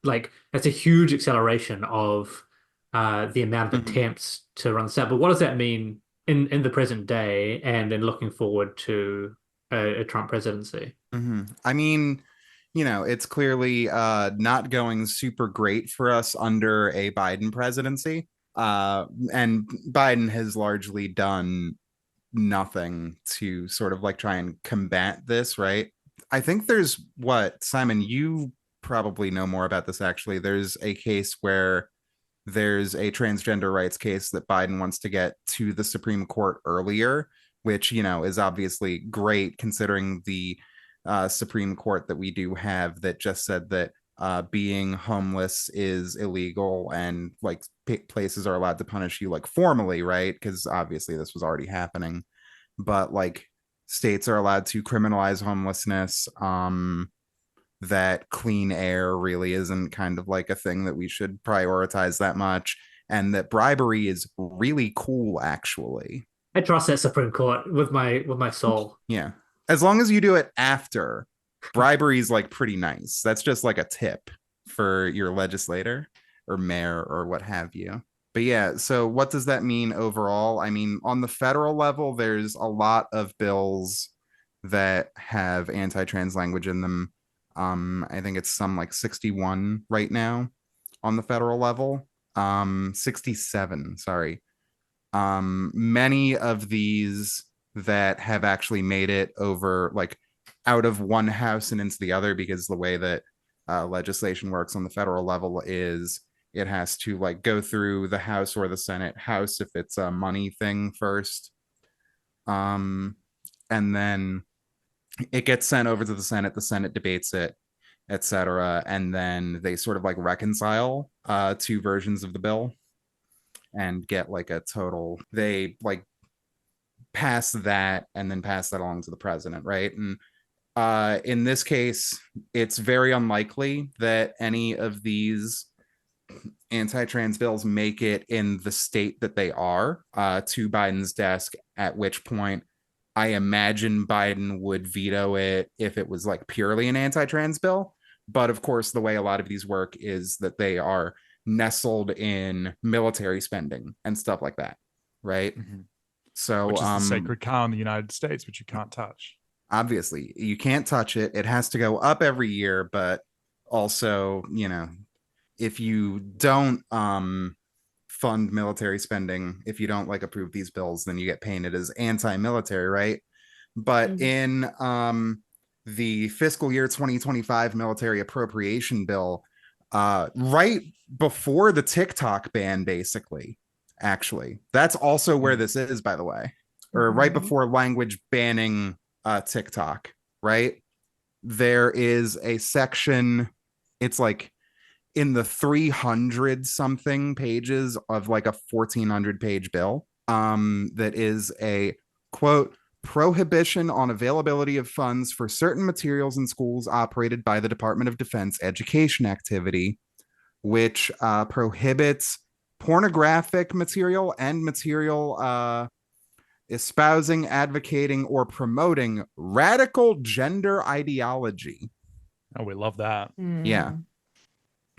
like it's a huge acceleration of the amount of attempts to run this out. But what does that mean in the present day and then looking forward to a Trump presidency? I mean, it's clearly not going super great for us under a Biden presidency. And Biden has largely done nothing to sort of like try and combat this, right? I think there's Simon, you probably know more about this actually. There's a case where there's a transgender rights case that Biden wants to get to the Supreme Court earlier, which, is obviously great considering the Supreme Court that we do have that just said that being homeless is illegal and like places are allowed to punish you like formally, right? Because obviously this was already happening, but like states are allowed to criminalize homelessness. That clean air really isn't kind of like a thing that we should prioritize that much, and that bribery is really cool actually. I trust that Supreme Court with my soul. Yeah, as long as you do it after. Bribery is like pretty nice. That's just like a tip for your legislator or mayor or what have you. But yeah, so what does that mean overall? I mean, on the federal level, there's a lot of bills that have anti-trans language in them. I think it's some like 61 right now on the federal level. 67, sorry. Many of these that have actually made it over like out of one house and into the other, because the way that legislation works on the federal level is it has to like go through the House or the Senate. House if it's a money thing first, and then it gets sent over to the Senate debates it, etc., and then they sort of like reconcile two versions of the bill and get like a total. They like pass that and then pass that along to the president, right? And in this case, it's very unlikely that any of these anti-trans bills make it in the state that they are to Biden's desk, at which point I imagine Biden would veto it if it was like purely an anti-trans bill. But of course, the way a lot of these work is that they are nestled in military spending and stuff like that, right? So which is the sacred cow in the United States, which you can't touch. Obviously, you can't touch it. It has to go up every year, but also, if you don't fund military spending, if you don't like approve these bills, then you get painted as anti-military, right? But in the fiscal year 2025 military appropriation bill, right before the TikTok ban, basically, actually, that's also where this is, by the way, or right before language banning TikTok, right? There is a section, it's like in the 300 something pages of like a 1400 page bill, that is a quote prohibition on availability of funds for certain materials in schools operated by the Department of Defense education activity, which prohibits pornographic material and material espousing, advocating, or promoting radical gender ideology. Oh, we love that. Yeah.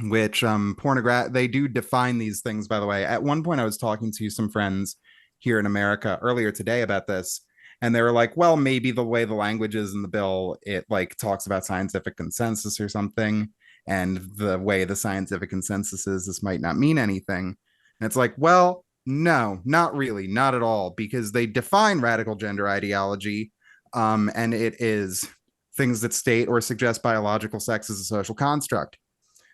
Which they do define these things, by the way. At one point I was talking to some friends here in America earlier today about this, and they were like, well, maybe the way the language is in the bill, it like talks about scientific consensus or something, and the way the scientific consensus is, this might not mean anything. And it's like, well, no, not really, not at all, because they define radical gender ideology, and it is things that state or suggest biological sex as a social construct.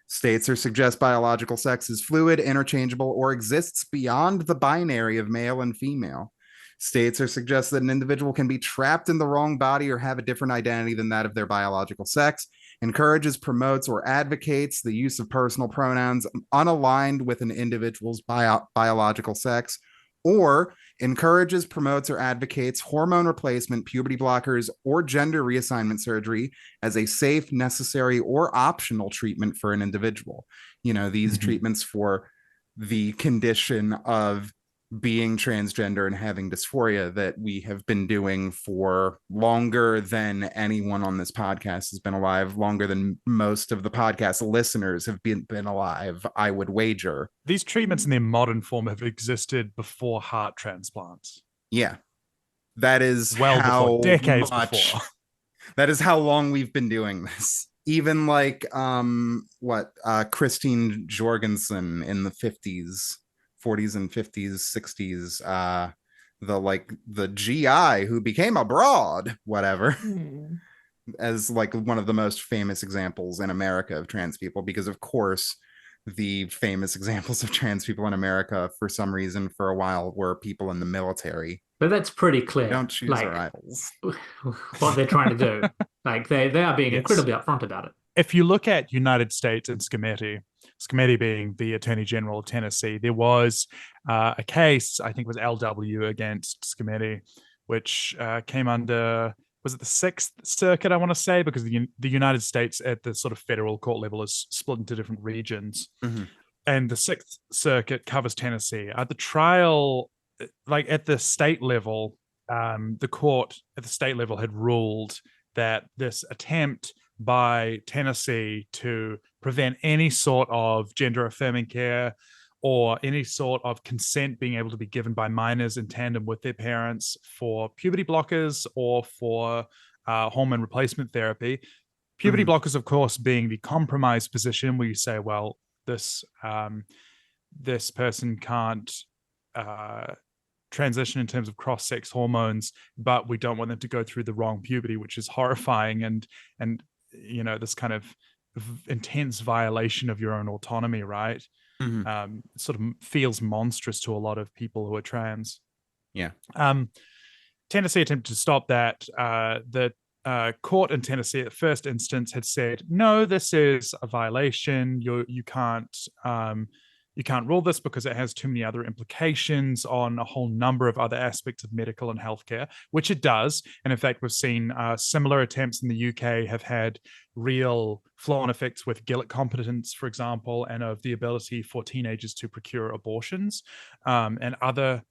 States or suggest biological sex is fluid, interchangeable, or exists beyond the binary of male and female. States or suggest that an individual can be trapped in the wrong body or have a different identity than that of their biological sex. Encourages, promotes, or advocates the use of personal pronouns unaligned with an individual's biological sex, or encourages, promotes, or advocates hormone replacement, puberty blockers, or gender reassignment surgery as a safe, necessary, or optional treatment for an individual. You know, these treatments for the condition of being transgender and having dysphoria that we have been doing for longer than anyone on this podcast has been alive, longer than most of the podcast listeners have been alive, I would wager. These treatments in their modern form have existed before heart transplants. Yeah. That is before, decades before. That is how long we've been doing this. Even like Christine Jorgensen in the 40s and 50s, 60s, the GI who became a broad, whatever, as like one of the most famous examples in America of trans people, because of course the famous examples of trans people in America for some reason for a while were people in the military. But that's pretty clear. We don't choose our idols. What they're trying to do. Like they are being incredibly upfront about it. If you look at United States and Scometti being the Attorney General of Tennessee, there was a case, I think it was LW against Scometti, which came under, was it the Sixth Circuit, I want to say, because the United States at the sort of federal court level is split into different regions. And the Sixth Circuit covers Tennessee. At the trial, like at the state level, the court at the state level had ruled that this attempt by Tennessee to prevent any sort of gender affirming care or any sort of consent being able to be given by minors in tandem with their parents for puberty blockers or for hormone replacement therapy. Puberty blockers, of course, being the compromised position where you say, well, this person can't transition in terms of cross-sex hormones, but we don't want them to go through the wrong puberty, which is horrifying and you know, this kind of intense violation of your own autonomy, right? Sort of feels monstrous to a lot of people who are trans. Yeah. Tennessee attempted to stop that. The court in Tennessee at the first instance had said, no, this is a violation. You can't rule this because it has too many other implications on a whole number of other aspects of medical and healthcare, which it does. And in fact, we've seen similar attempts in the UK have had real flow-on effects with Gillett competence, for example, and of the ability for teenagers to procure abortions and other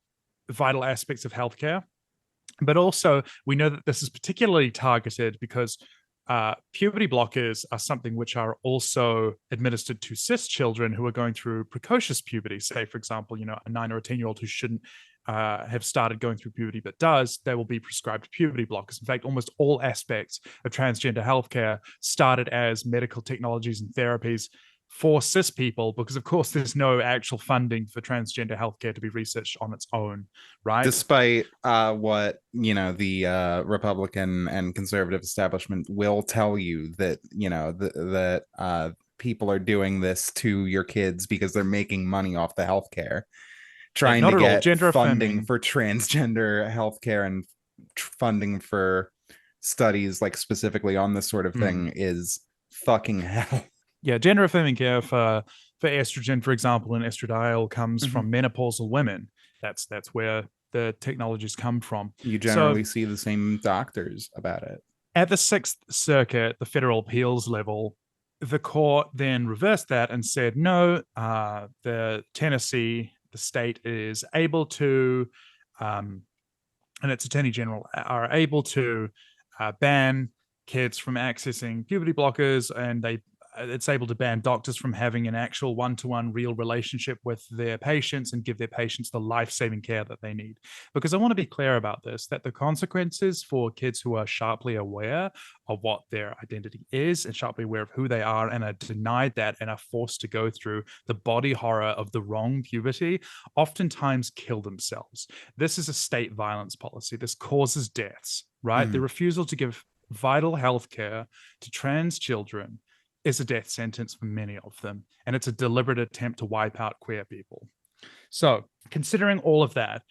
vital aspects of healthcare. But also, we know that this is particularly targeted because puberty blockers are something which are also administered to cis children who are going through precocious puberty. Say, for example, you know, a 9 or a 10-year-old who shouldn't have started going through puberty but does, they will be prescribed puberty blockers. In fact, almost all aspects of transgender healthcare started as medical technologies and therapies for cis people, because of course there's no actual funding for transgender healthcare to be researched on its own, right? Despite what, you know, the Republican and conservative establishment will tell you that, you know, that people are doing this to your kids because they're making money off the healthcare, trying to get funding for transgender healthcare and funding for studies like specifically on this sort of thing is fucking hell. Yeah, gender affirming care for estrogen, for example, and estradiol comes from menopausal women. That's where the technologies come from. You generally see the same doctors about it. At the Sixth Circuit, the federal appeals level, the court then reversed that and said, no, the state is able to, and its attorney general are able to ban kids from accessing puberty blockers, and it's able to ban doctors from having an actual one-to-one real relationship with their patients and give their patients the life-saving care that they need. Because I want to be clear about this, that the consequences for kids who are sharply aware of what their identity is and sharply aware of who they are and are denied that and are forced to go through the body horror of the wrong puberty oftentimes kill themselves. This is a state violence policy. This causes deaths, right? The refusal to give vital health care to trans children is a death sentence for many of them, and it's a deliberate attempt to wipe out queer people. So, considering all of that,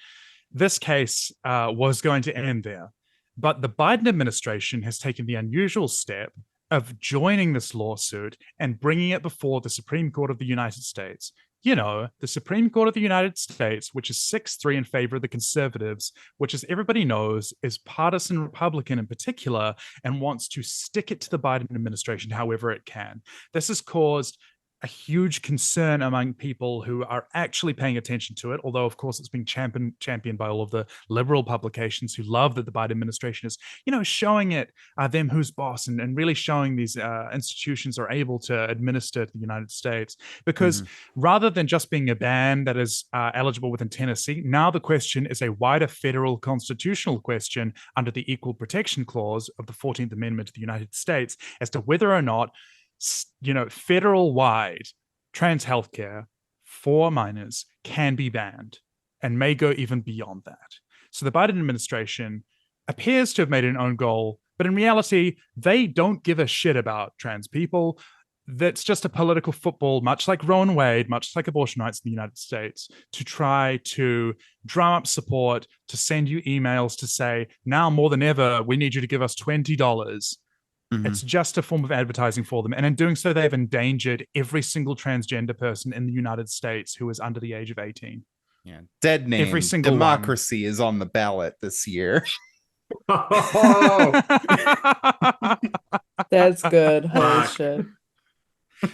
this case was going to end there. But the Biden administration has taken the unusual step of joining this lawsuit and bringing it before the Supreme Court of the United States. You know, the Supreme Court of the United States, which is 6-3 in favor of the conservatives, which, as everybody knows, is partisan Republican in particular and wants to stick it to the Biden administration however it can. This has caused a huge concern among people who are actually paying attention to it, although, of course, it's being championed by all of the liberal publications who love that the Biden administration is, showing it them who's boss and really showing these institutions are able to administer to the United States. Because rather than just being a ban that is eligible within Tennessee, now the question is a wider federal constitutional question under the Equal Protection Clause of the 14th Amendment to the United States as to whether or not federal-wide trans healthcare for minors can be banned and may go even beyond that. So the Biden administration appears to have made an own goal, but in reality, they don't give a shit about trans people. That's just a political football, much like Roe and Wade, much like abortion rights in the United States, to try to drum up support, to send you emails to say, now more than ever, we need you to give us $20. It's just a form of advertising for them. And in doing so, they've endangered every single transgender person in the United States who is under the age of 18. Yeah. Dead name. Every single democracy is on the ballot this year. That's good. Holy shit.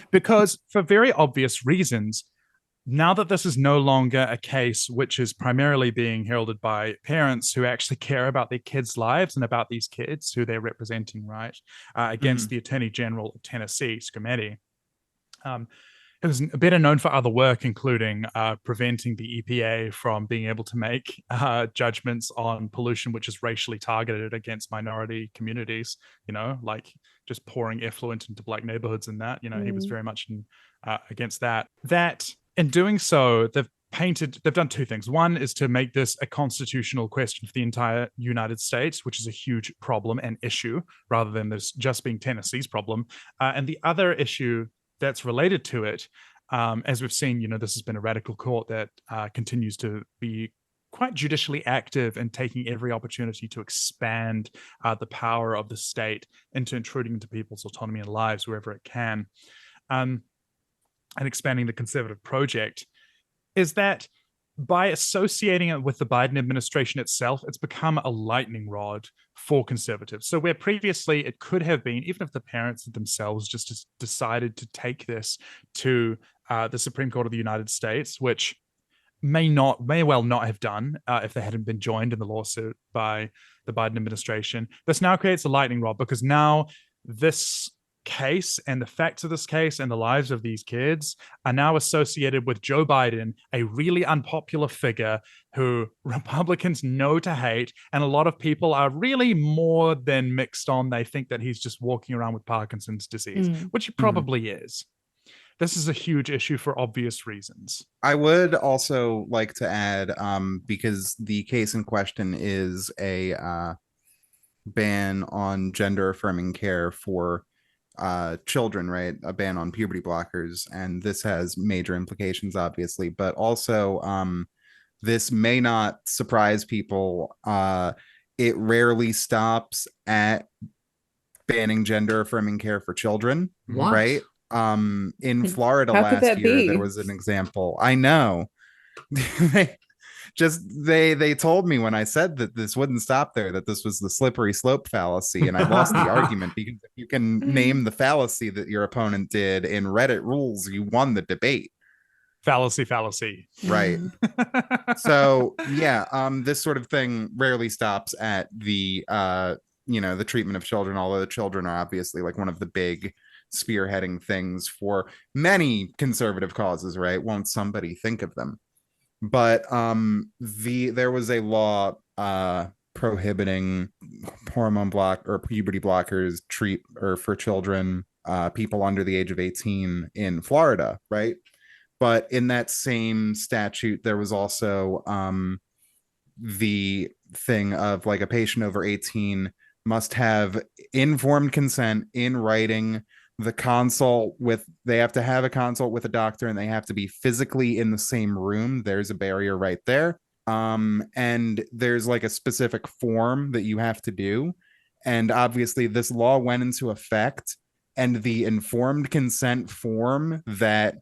Because for very obvious reasons, now that this is no longer a case which is primarily being heralded by parents who actually care about their kids' lives and about these kids who they're representing, right, against the Attorney General of Tennessee, Scometti, it was better known for other work, including preventing the EPA from being able to make judgments on pollution which is racially targeted against minority communities, like just pouring effluent into black neighborhoods and that, he was very much against that. In doing so, they've done two things. One is to make this a constitutional question for the entire United States, which is a huge problem and issue, rather than this just being Tennessee's problem. And the other issue that's related to it, as we've seen, this has been a radical court that continues to be quite judicially active and taking every opportunity to expand the power of the state into intruding into people's autonomy and lives wherever it can. And expanding the conservative project, is that by associating it with the Biden administration itself, it's become a lightning rod for conservatives. So where previously it could have been, even if the parents themselves just decided to take this to the Supreme Court of the United States, which may well not have done if they hadn't been joined in the lawsuit by the Biden administration, this now creates a lightning rod, because now this case and the facts of this case and the lives of these kids are now associated with Joe Biden, a really unpopular figure who Republicans know to hate, and a lot of people are really more than mixed on. They think that he's just walking around with Parkinson's disease, which he probably is. This is a huge issue for obvious reasons. I would also like to add, because the case in question is a ban on gender affirming care for children, right? A ban on puberty blockers, and this has major implications, obviously, but also this may not surprise people. It rarely stops at banning gender affirming care for children. What? Right? In Florida How could last that year, be? there was an example. I know. just they told me when I said that this wouldn't stop there, that this was the slippery slope fallacy, and I lost the argument because if you can name the fallacy that your opponent did in Reddit rules, you won the debate. Fallacy. Right. So yeah, this sort of thing rarely stops at the the treatment of children, although the children are obviously like one of the big spearheading things for many conservative causes, right? Won't somebody think of them? But there was a law prohibiting hormone block or puberty blockers for children, people under the age of 18 in Florida, right? But in that same statute, there was also the thing of like a patient over 18 must have informed consent in writing. They have to have a consult with a doctor, and they have to be physically in the same room. There's a barrier right there. And there's like a specific form that you have to do. And obviously this law went into effect, and the informed consent form that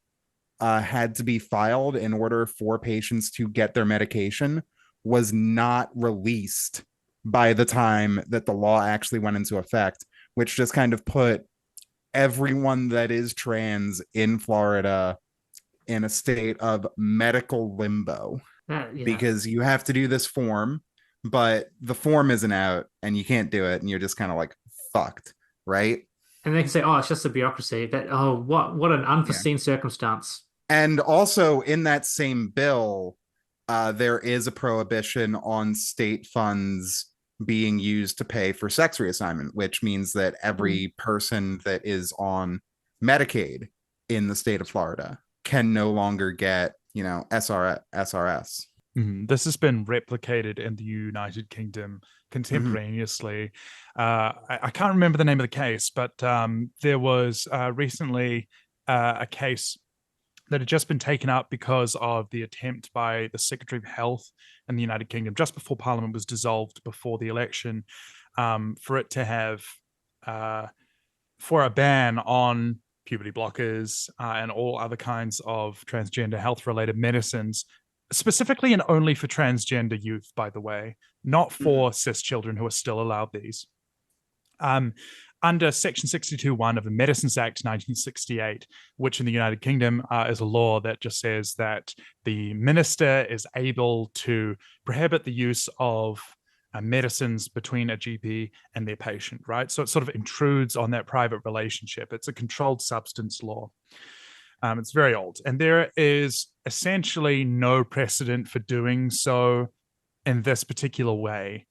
had to be filed in order for patients to get their medication was not released by the time that the law actually went into effect, which just kind of put everyone that is trans in Florida in a state of medical limbo. Because you have to do this form, but the form isn't out and you can't do it, and you're just kind of like fucked, right? And they can say, oh, it's just a bureaucracy. What an unforeseen circumstance. And also in that same bill, there is a prohibition on state funds being used to pay for sex reassignment, which means that every person that is on Medicaid in the state of Florida can no longer get, SRS. This has been replicated in the United Kingdom contemporaneously. I can't remember the name of the case, but there was recently a case that had just been taken up because of the attempt by the Secretary of Health in the United Kingdom, just before Parliament was dissolved before the election, for it to have for a ban on puberty blockers and all other kinds of transgender health-related medicines, specifically and only for transgender youth, by the way, not for cis children who are still allowed these. Under Section 62(1) of the Medicines Act 1968, which in the United Kingdom is a law that just says that the minister is able to prohibit the use of medicines between a GP and their patient, right? So it sort of intrudes on that private relationship. It's a controlled substance law. It's very old. And there is essentially no precedent for doing so in this particular way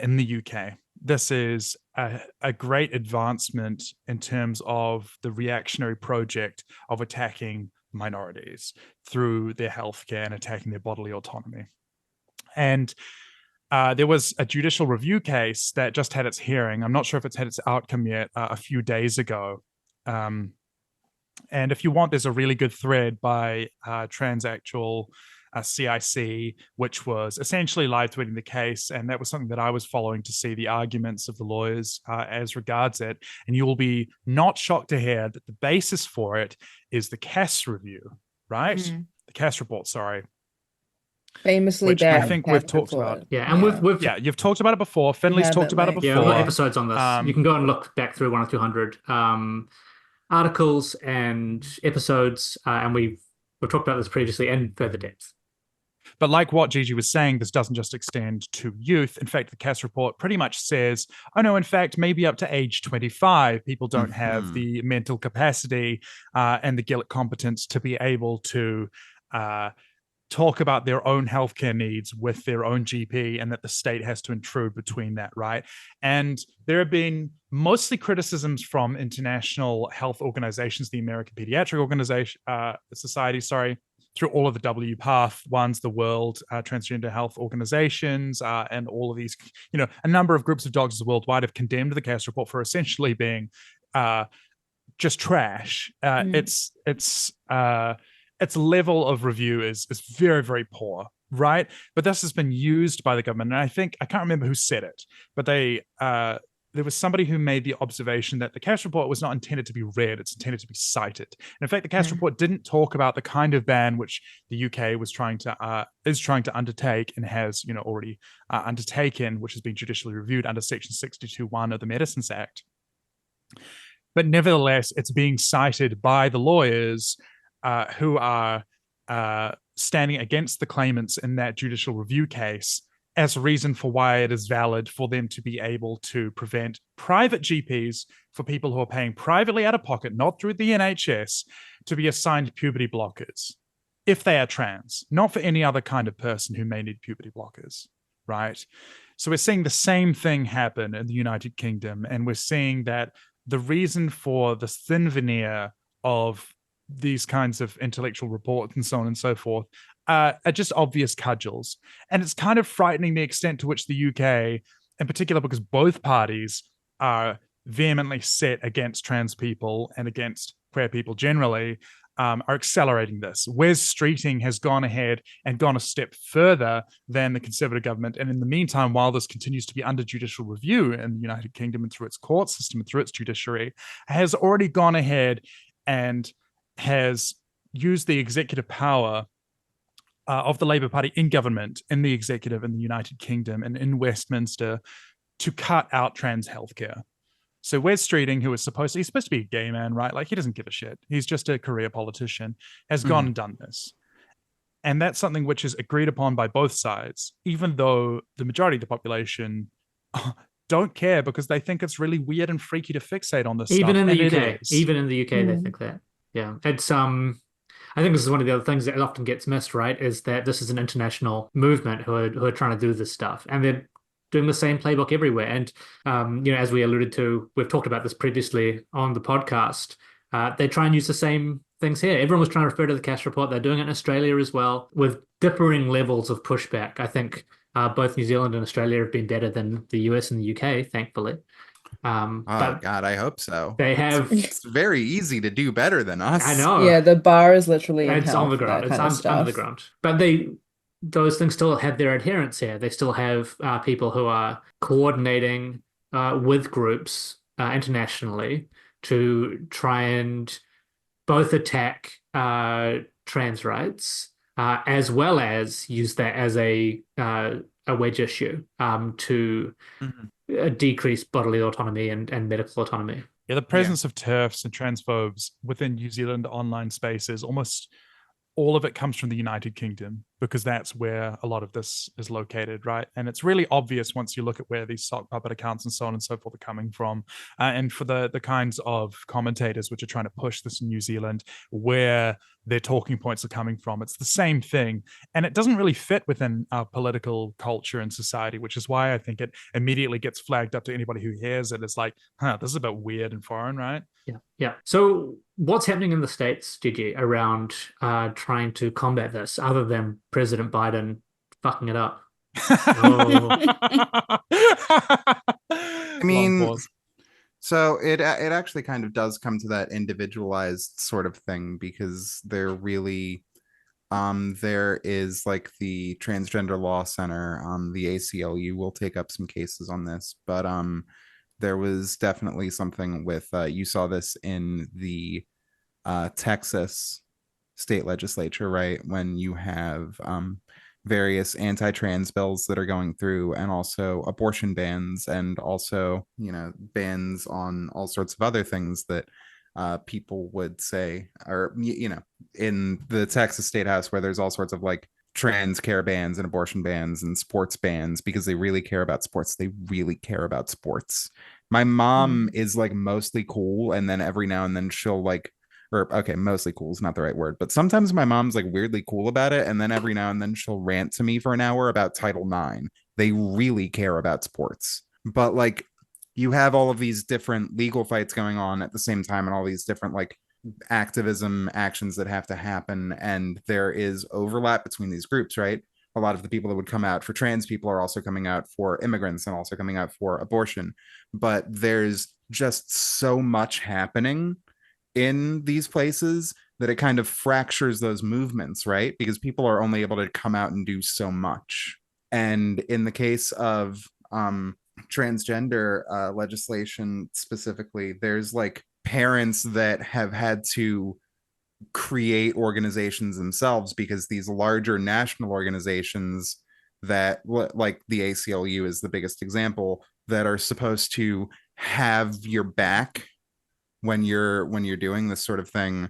in the UK. This is a great advancement in terms of the reactionary project of attacking minorities through their healthcare and attacking their bodily autonomy. And there was a judicial review case that just had its hearing. I'm not sure if it's had its outcome yet, a few days ago. And if you want, there's a really good thread by Transactual CIC, which was essentially live tweeting the case. And that was something that I was following to see the arguments of the lawyers as regards it. And you will be not shocked to hear that the basis for it is the Cass review, right? The Cass report, sorry. Famously which bad. I think we've talked about. Yeah, and we've you've talked about it before. Finley's talked about it before. Yeah, we've got episodes on this. You can go and look back through 1 or 200 articles and episodes, and we've talked about this previously in further depth. But like what Gigi was saying, this doesn't just extend to youth. In fact, the Cass report pretty much says, oh no, in fact, maybe up to age 25, people don't have the mental capacity and the Gillick competence to be able to talk about their own healthcare needs with their own GP, and that the state has to intrude between that, right? And there have been mostly criticisms from international health organizations, the American Pediatric Society, through all of the WPATH ones, the World Transgender Health Organizations, and all of these, a number of groups of doctors worldwide have condemned the Cass report for essentially being just trash. Its level of review is very, very poor, right? But this has been used by the government. And I can't remember who said it, but they there was somebody who made the observation that the Cass report was not intended to be read, it's intended to be cited. And in fact, the Cass report didn't talk about the kind of ban which the UK was is trying to undertake and has, already undertaken, which has been judicially reviewed under Section 62(1) of the Medicines Act. But nevertheless, it's being cited by the lawyers who are standing against the claimants in that judicial review case as a reason for why it is valid for them to be able to prevent private GPs, for people who are paying privately out of pocket, not through the NHS, to be assigned puberty blockers if they are trans, not for any other kind of person who may need puberty blockers, right? So we're seeing the same thing happen in the United Kingdom, and we're seeing that the reason for the thin veneer of these kinds of intellectual reports and so on and so forth are just obvious cudgels. And it's kind of frightening the extent to which the UK, in particular, because both parties are vehemently set against trans people and against queer people generally, are accelerating this. Wes Streeting has gone ahead and gone a step further than the Conservative government. And in the meantime, while this continues to be under judicial review in the United Kingdom and through its court system and through its judiciary, has already gone ahead and has used the executive power of the Labour Party in government, in the executive in the United Kingdom and in Westminster, to cut out trans healthcare. So Wes Streeting, he's supposed to be a gay man, right? Like, he doesn't give a shit. He's just a career politician, has gone and done this. And that's something which is agreed upon by both sides, even though the majority of the population don't care because they think it's really weird and freaky to fixate on this even stuff. in the And UK. Even in the UK, they think that. Yeah. It's I think this is one of the other things that often gets missed, right? Is that this is an international movement who are trying to do this stuff, and they're doing the same playbook everywhere. And as we alluded to, we've talked about this previously on the podcast. They try and use the same things here. Everyone was trying to refer to the Cass report. They're doing it in Australia as well, with differing levels of pushback. I think both New Zealand and Australia have been better than the US and the UK, thankfully. But God, I hope so. They have. It's very easy to do better than us. I know. Yeah, the bar is literally in It's hell on the for ground. that It's kind of under the stuff. ground. But those things still have their adherents here. They still have people who are coordinating with groups internationally to try and both attack trans rights as well as use that as a wedge issue to decrease bodily autonomy and medical autonomy. Yeah, the presence of TERFs and transphobes within New Zealand online spaces, almost all of it comes from the United Kingdom, because that's where a lot of this is located, right? And it's really obvious once you look at where these sock puppet accounts and so on and so forth are coming from. And for the kinds of commentators which are trying to push this in New Zealand, where their talking points are coming from, it's the same thing. And it doesn't really fit within our political culture and society, which is why I think it immediately gets flagged up to anybody who hears it. It's like, this is a bit weird and foreign, right? Yeah. So what's happening in the States, Gigi, around trying to combat this, other than President Biden fucking it up? I mean, so it actually kind of does come to that individualized sort of thing, because there really there is like the Transgender Law Center, the ACLU will take up some cases on this, but there was definitely something with you saw this in the Texas state legislature, right? When you have various anti-trans bills that are going through, and also abortion bans, and also, bans on all sorts of other things that people would say, or, in the Texas State House, where there's all sorts of like trans care bans and abortion bans and sports bans, because they really care about sports. They really care about sports. My mom is like mostly cool, and then every now and then she'll like, or okay, mostly cool is not the right word, but sometimes my mom's like weirdly cool about it, and then every now and then she'll rant to me for an hour about Title IX. They really care about sports. But like, you have all of these different legal fights going on at the same time, and all these different like activism actions that have to happen, and there is overlap between these groups, right? A lot of the people that would come out for trans people are also coming out for immigrants and also coming out for abortion. But there's just so much happening in these places that it kind of fractures those movements, right? Because people are only able to come out and do so much. And in the case of transgender legislation specifically, there's like parents that have had to create organizations themselves because these larger national organizations that, like the ACLU is the biggest example, that are supposed to have your back when you're doing this sort of thing,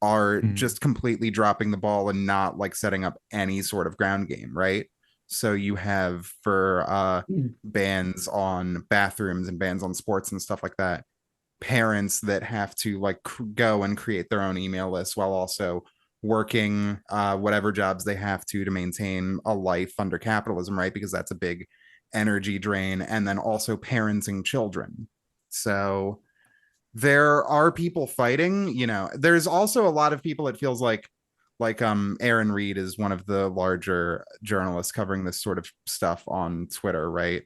are just completely dropping the ball and not like setting up any sort of ground game, right? So you have for bans on bathrooms and bans on sports and stuff like that, parents that have to like go and create their own email list while also working whatever jobs they have to maintain a life under capitalism, right? Because that's a big energy drain. And then also parenting children. So there are people fighting, you know. There's also a lot of people, it feels like Aaron Reed is one of the larger journalists covering this sort of stuff on Twitter, right?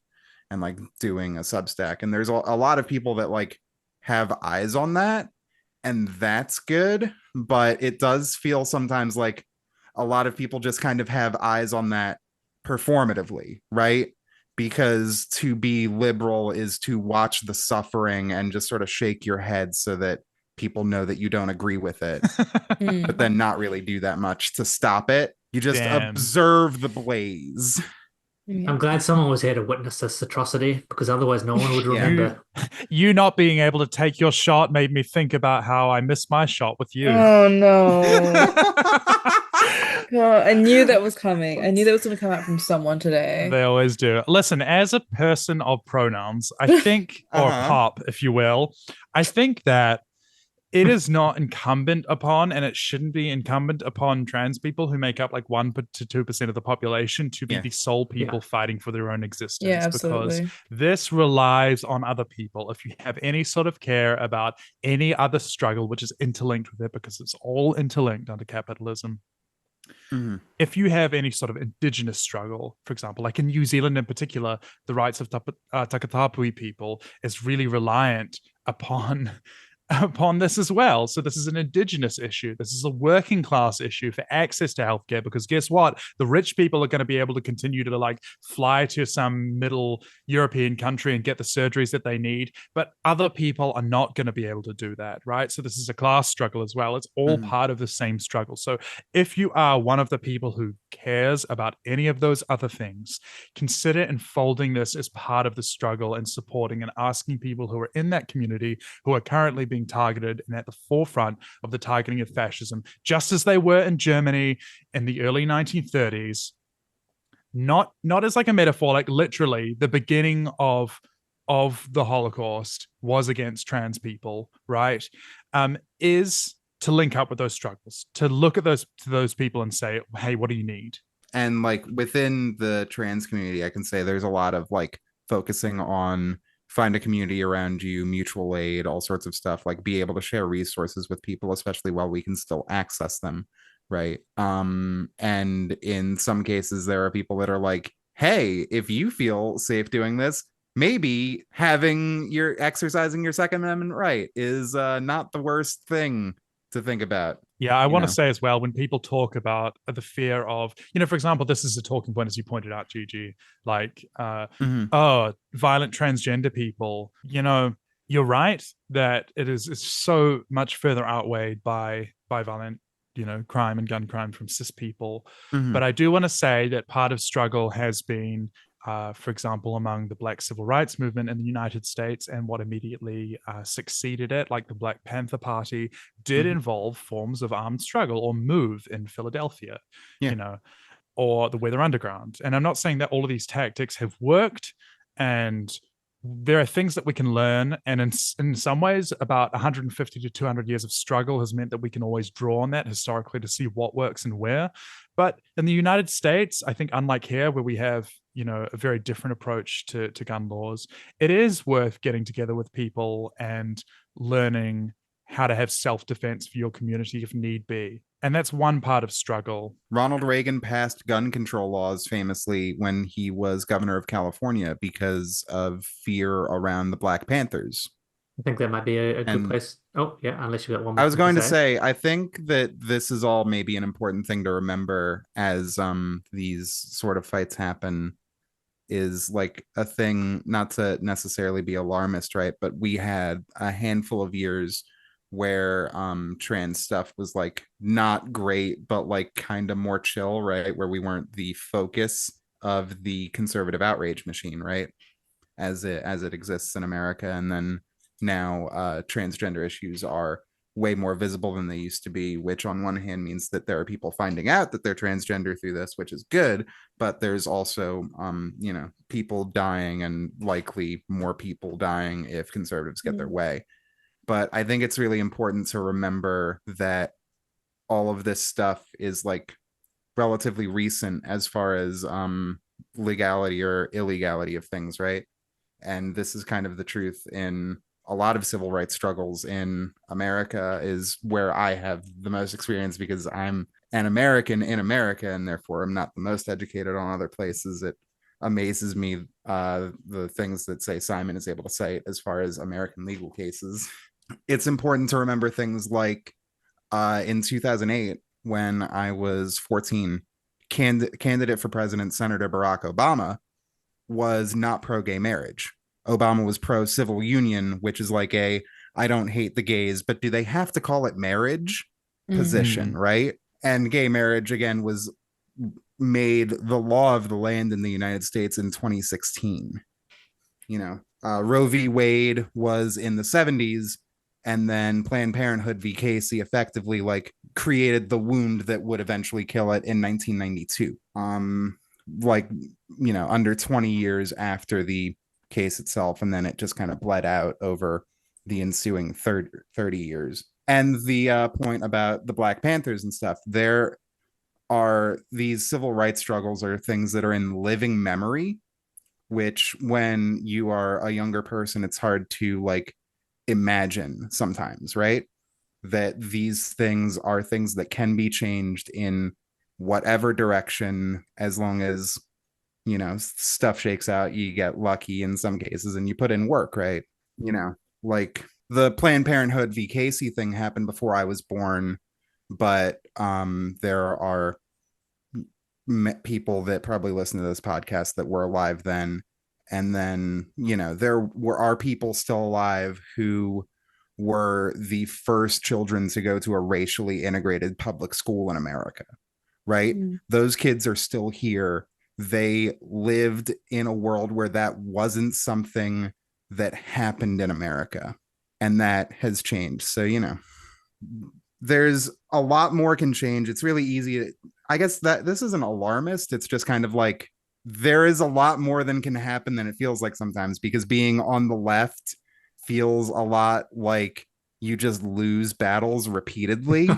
And like doing a Substack. And there's a lot of people that like have eyes on that, and that's good. But it does feel sometimes like a lot of people just kind of have eyes on that performatively, right? Because to be liberal is to watch the suffering and just sort of shake your head so that people know that you don't agree with it, but then not really do that much to stop it. You just observe the blaze. I'm glad someone was here to witness this atrocity, because otherwise no one would remember. You not being able to take your shot made me think about how I missed my shot with you. Oh no. God, I knew that was coming. I knew that was going to come out from someone today. They always do. Listen, as a person of pronouns, I think, or pop, if you will, I think that it is not incumbent upon, and it shouldn't be incumbent upon, trans people who make up like 1 to 2% of the population to be the sole people fighting for their own existence. Yeah, absolutely. Because this relies on other people. If you have any sort of care about any other struggle, which is interlinked with it, because it's all interlinked under capitalism. If you have any sort of indigenous struggle, for example, like in New Zealand in particular, the rights of Takatapui people is really reliant upon this as well. So this is an indigenous issue. This is a working class issue for access to healthcare, because guess what? The rich people are going to be able to continue to like fly to some middle European country and get the surgeries that they need, but other people are not going to be able to do that, right? So this is a class struggle as well. It's all part of the same struggle. So if you are one of the people who cares about any of those other things, consider enfolding this as part of the struggle and supporting and asking people who are in that community, who are currently being targeted and at the forefront of the targeting of fascism, just as they were in Germany in the early 1930s, not as like a metaphor, like literally the beginning of the Holocaust was against trans people, right? Is to link up with those struggles, to look at those people and say, hey, what do you need? And like within the trans community, I can say there's a lot of like focusing on find a community around you, mutual aid, all sorts of stuff, like be able to share resources with people, especially while we can still access them, right? And in some cases, there are people that are like, hey, if you feel safe doing this, maybe exercising your Second Amendment right is not the worst thing to think about. Yeah, I want to say as well, when people talk about the fear of, for example, this is a talking point, as you pointed out, Gigi, like, oh, violent transgender people, you're right that it's so much further outweighed by violent, crime and gun crime from cis people. But I do want to say that part of struggle has been, for example, among the Black Civil Rights Movement in the United States, and what immediately succeeded it, like the Black Panther Party, did involve forms of armed struggle or move in Philadelphia, or the Weather Underground. And I'm not saying that all of these tactics have worked, and there are things that we can learn. And in some ways, about 150 to 200 years of struggle has meant that we can always draw on that historically to see what works and where. But in the United States, I think, unlike here, where we have, a very different approach to gun laws, it is worth getting together with people and learning how to have self-defense for your community if need be. And that's one part of struggle. Ronald Reagan passed gun control laws famously when he was governor of California because of fear around the Black Panthers. I think that might be a good place. Oh, yeah, unless you got one more. I was going to say, I think that this is all maybe an important thing to remember as these sort of fights happen, is like a thing, not to necessarily be alarmist, right? But we had a handful of years where trans stuff was like not great, but like kind of more chill, right? Where we weren't the focus of the conservative outrage machine, right? As it exists in America. And then now transgender issues are way more visible than they used to be, which on one hand means that there are people finding out that they're transgender through this, which is good, but there's also people dying, and likely more people dying if conservatives get their way. But I think it's really important to remember that all of this stuff is like relatively recent as far as legality or illegality of things, right? And this is kind of the truth in a lot of civil rights struggles in America, is where I have the most experience, because I'm an American in America, and therefore I'm not the most educated on other places. It amazes me the things that, say, Simon is able to cite as far as American legal cases. It's important to remember things like in 2008, when I was 14, candidate for president, Senator Barack Obama, was not pro-gay marriage. Obama was pro-civil union, which is like I don't hate the gays, but do they have to call it marriage position, right? And gay marriage, again, was made the law of the land in the United States in 2016. Roe v. Wade was in the 70s, and then Planned Parenthood v. Casey effectively like created the wound that would eventually kill it in 1992. Under 20 years after the case itself, and then it just kind of bled out over the ensuing 30 years. And the point about the Black Panthers and stuff, there are these civil rights struggles are things that are in living memory, which when you are a younger person, it's hard to like imagine sometimes, right? That these things are things that can be changed in whatever direction, as long as stuff shakes out, you get lucky in some cases, and you put in work, right? Like the Planned Parenthood v. Casey thing happened before I was born, but there are people that probably listen to this podcast that were alive then, and then there are people still alive who were the first children to go to a racially integrated public school in America, right? Those kids are still here. They lived in a world where that wasn't something that happened in America, and that has changed. So, there's a lot more can change. It's really easy. I guess that this isn't alarmist. It's just kind of like there is a lot more than can happen than it feels like sometimes, because being on the left feels a lot like you just lose battles repeatedly,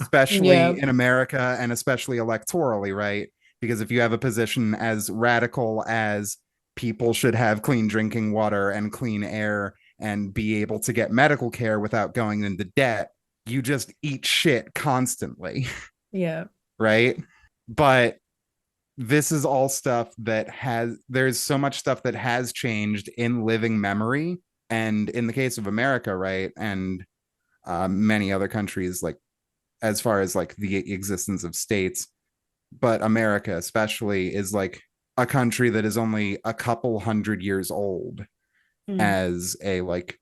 especially in America, and especially electorally, right? Because if you have a position as radical as people should have clean drinking water and clean air and be able to get medical care without going into debt, you just eat shit constantly. Yeah. Right? But this is all stuff that there's so much stuff that has changed in living memory. And in the case of America, right, and many other countries, like as far as like the existence of states, but America especially is like a country that is only a couple hundred years old as a like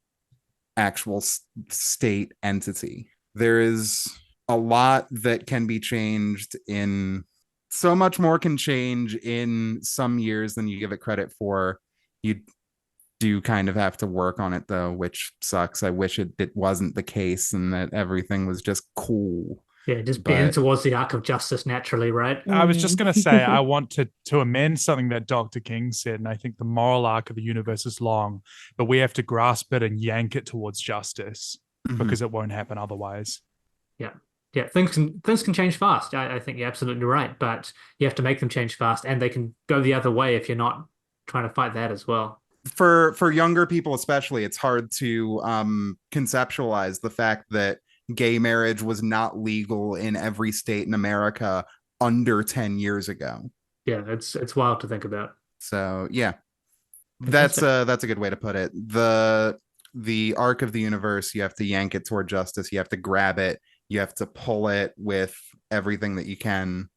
actual state entity. There is a lot that can be changed in so much more can change in some years than you give it credit for. You do kind of have to work on it though, which sucks. I wish it wasn't the case and that everything was just cool. Yeah, just bend towards the arc of justice naturally, right? I was just going to say, I want to amend something that Dr. King said, and I think the moral arc of the universe is long, but we have to grasp it and yank it towards justice because it won't happen otherwise. Yeah, things can change fast. I think you're absolutely right, but you have to make them change fast, and they can go the other way if you're not trying to fight that as well. For younger people especially, it's hard to conceptualize the fact that gay marriage was not legal in every state in America under 10 years ago. Yeah, it's wild to think about. So yeah, that's a good way to put it. The arc of the universe, you have to yank it toward justice. You have to grab it. You have to pull it with everything that you can,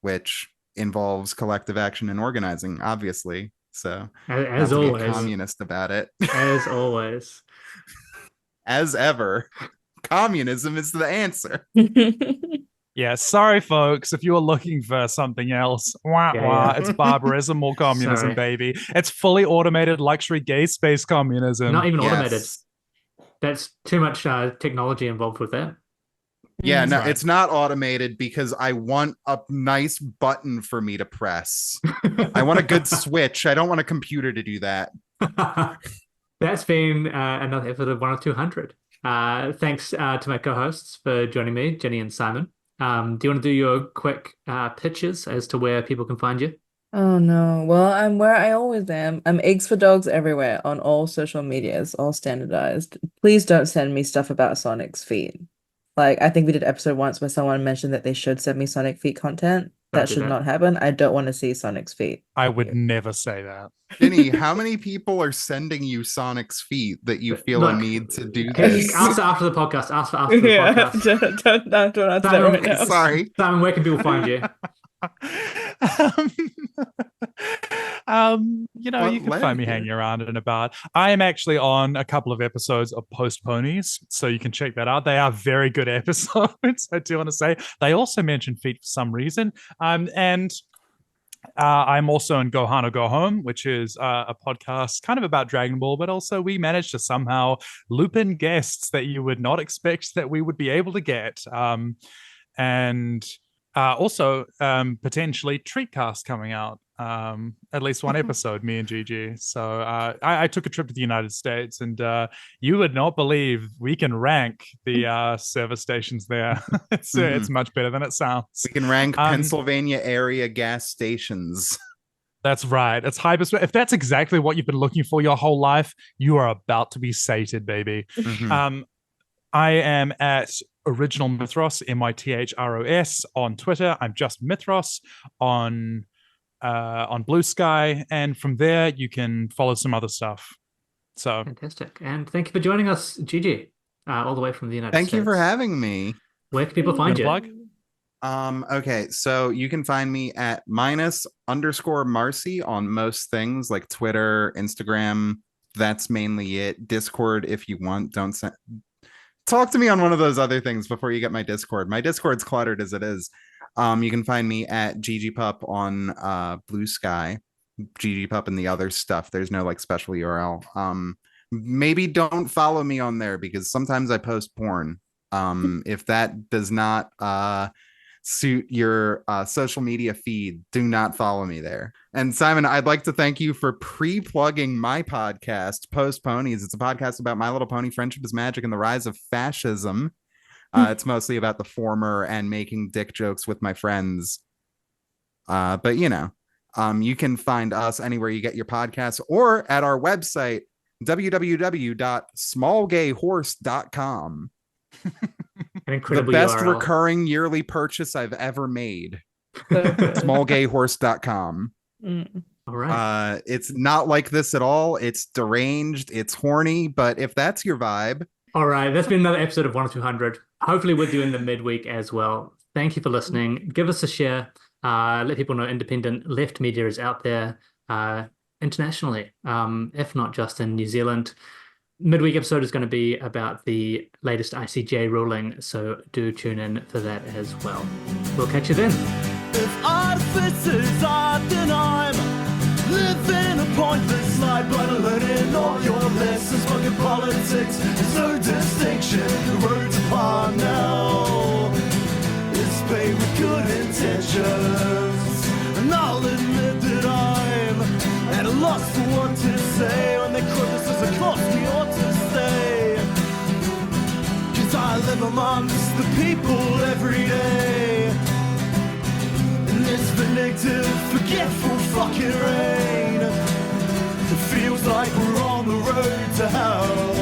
which involves collective action and organizing, obviously. So As not to always. get communist about it. As always. As ever, communism is the answer. Yeah, sorry, folks, if you were looking for something else. Wah, Yeah, wah, yeah. it's barbarism or communism, Sorry. baby. It's fully automated luxury gay space communism. Not even automated. Yes. That's too much technology involved with that. Yeah, That's no, right. it's not automated because I want a nice button for me to press. I want a good switch. I don't want a computer to do that. That's been another episode of 10200. Thanks to my co-hosts for joining me, Ginny and Simon. Do you want to do your quick pitches as to where people can find you? Oh no. Well, I'm where I always am. I'm eggs for dogs everywhere on all social medias, all standardized. Please don't send me stuff about Sonic's feet. Like, I think we did an episode once where someone mentioned that they should send me Sonic feet content. Don't That do should that. not happen. I don't want to see Sonic's feet. I would never say that. Ginny, how many people are sending you Sonic's feet that you feel a Look, need to do Okay, this? after the podcast. After the Yeah, podcast. don't answer that Simon, right now. Sorry. Simon, where can people find you? You know, What you can led find me here? hanging around and about. I am actually on a couple of episodes of Post Ponies, so you can check that out. They are very good episodes, I do want to say. They also mention feet for some reason. And I'm also in Go Hano Go Home, which is a podcast kind of about Dragon Ball, but also we managed to somehow loop in guests that you would not expect that we would be able to get. And also potentially Treatcast coming out. At least one episode, me and Gigi. So I took a trip to the United States, and you would not believe we can rank the service stations there. It's much better than it sounds. We can rank Pennsylvania area gas stations. That's right. It's hyperspace. If that's exactly what you've been looking for your whole life, you are about to be sated, baby. Mhm. I am at Original Mythros, MYTHROS on Twitter. I'm just Mythros on Blue Sky, and from there you can follow some other stuff. So Fantastic. And thank you for joining us, Gigi, all the way from the United Thank States. you for having me. Where can people find You you? wanna plug? Okay, so you can find me at _Marcy on most things like Twitter, Instagram. That's mainly it. Discord, if you want, don't send. Talk to me on one of those other things before you get my Discord. My Discord's cluttered as it is. You can find me at Gigi Pup on Blue Sky, Gigi Pup and the other stuff. There's no like special URL. Maybe don't follow me on there because sometimes I post porn. If that does not suit your social media feed, do not follow me there. And Simon, I'd like to thank you for pre-plugging my podcast, Post Ponies. It's a podcast about My Little Pony, Friendship is Magic, and the rise of fascism. It's mostly about the former and making dick jokes with my friends. But you know, you can find us anywhere you get your podcasts or at our website, www.smallgayhorse.com. An incredible The best URL. recurring yearly purchase I've ever made. So good. Smallgayhorse.com. All right. It's not like this at all. It's deranged, it's horny, but if that's your vibe, All right. That's been another episode of 10200. Hopefully with you in the midweek as well. Thank you for listening. Give us a share. Let people know independent left media is out there internationally, if not just in New Zealand. Midweek episode is going to be about the latest ICJ ruling, so do tune in for that as well. We'll catch you then. If artificers are, then I'm living a pointless life, but I'm learning all your lessons. Fucking politics, there's no distinction. The road's apart now. It's paved with good intentions, and I'll admit that I'm at a loss for what to say when they quote this as a cost we ought to stay. 'Cause I live amongst the people every day in this vindictive, forgetful fucking rain. It feels like we're on the road to hell.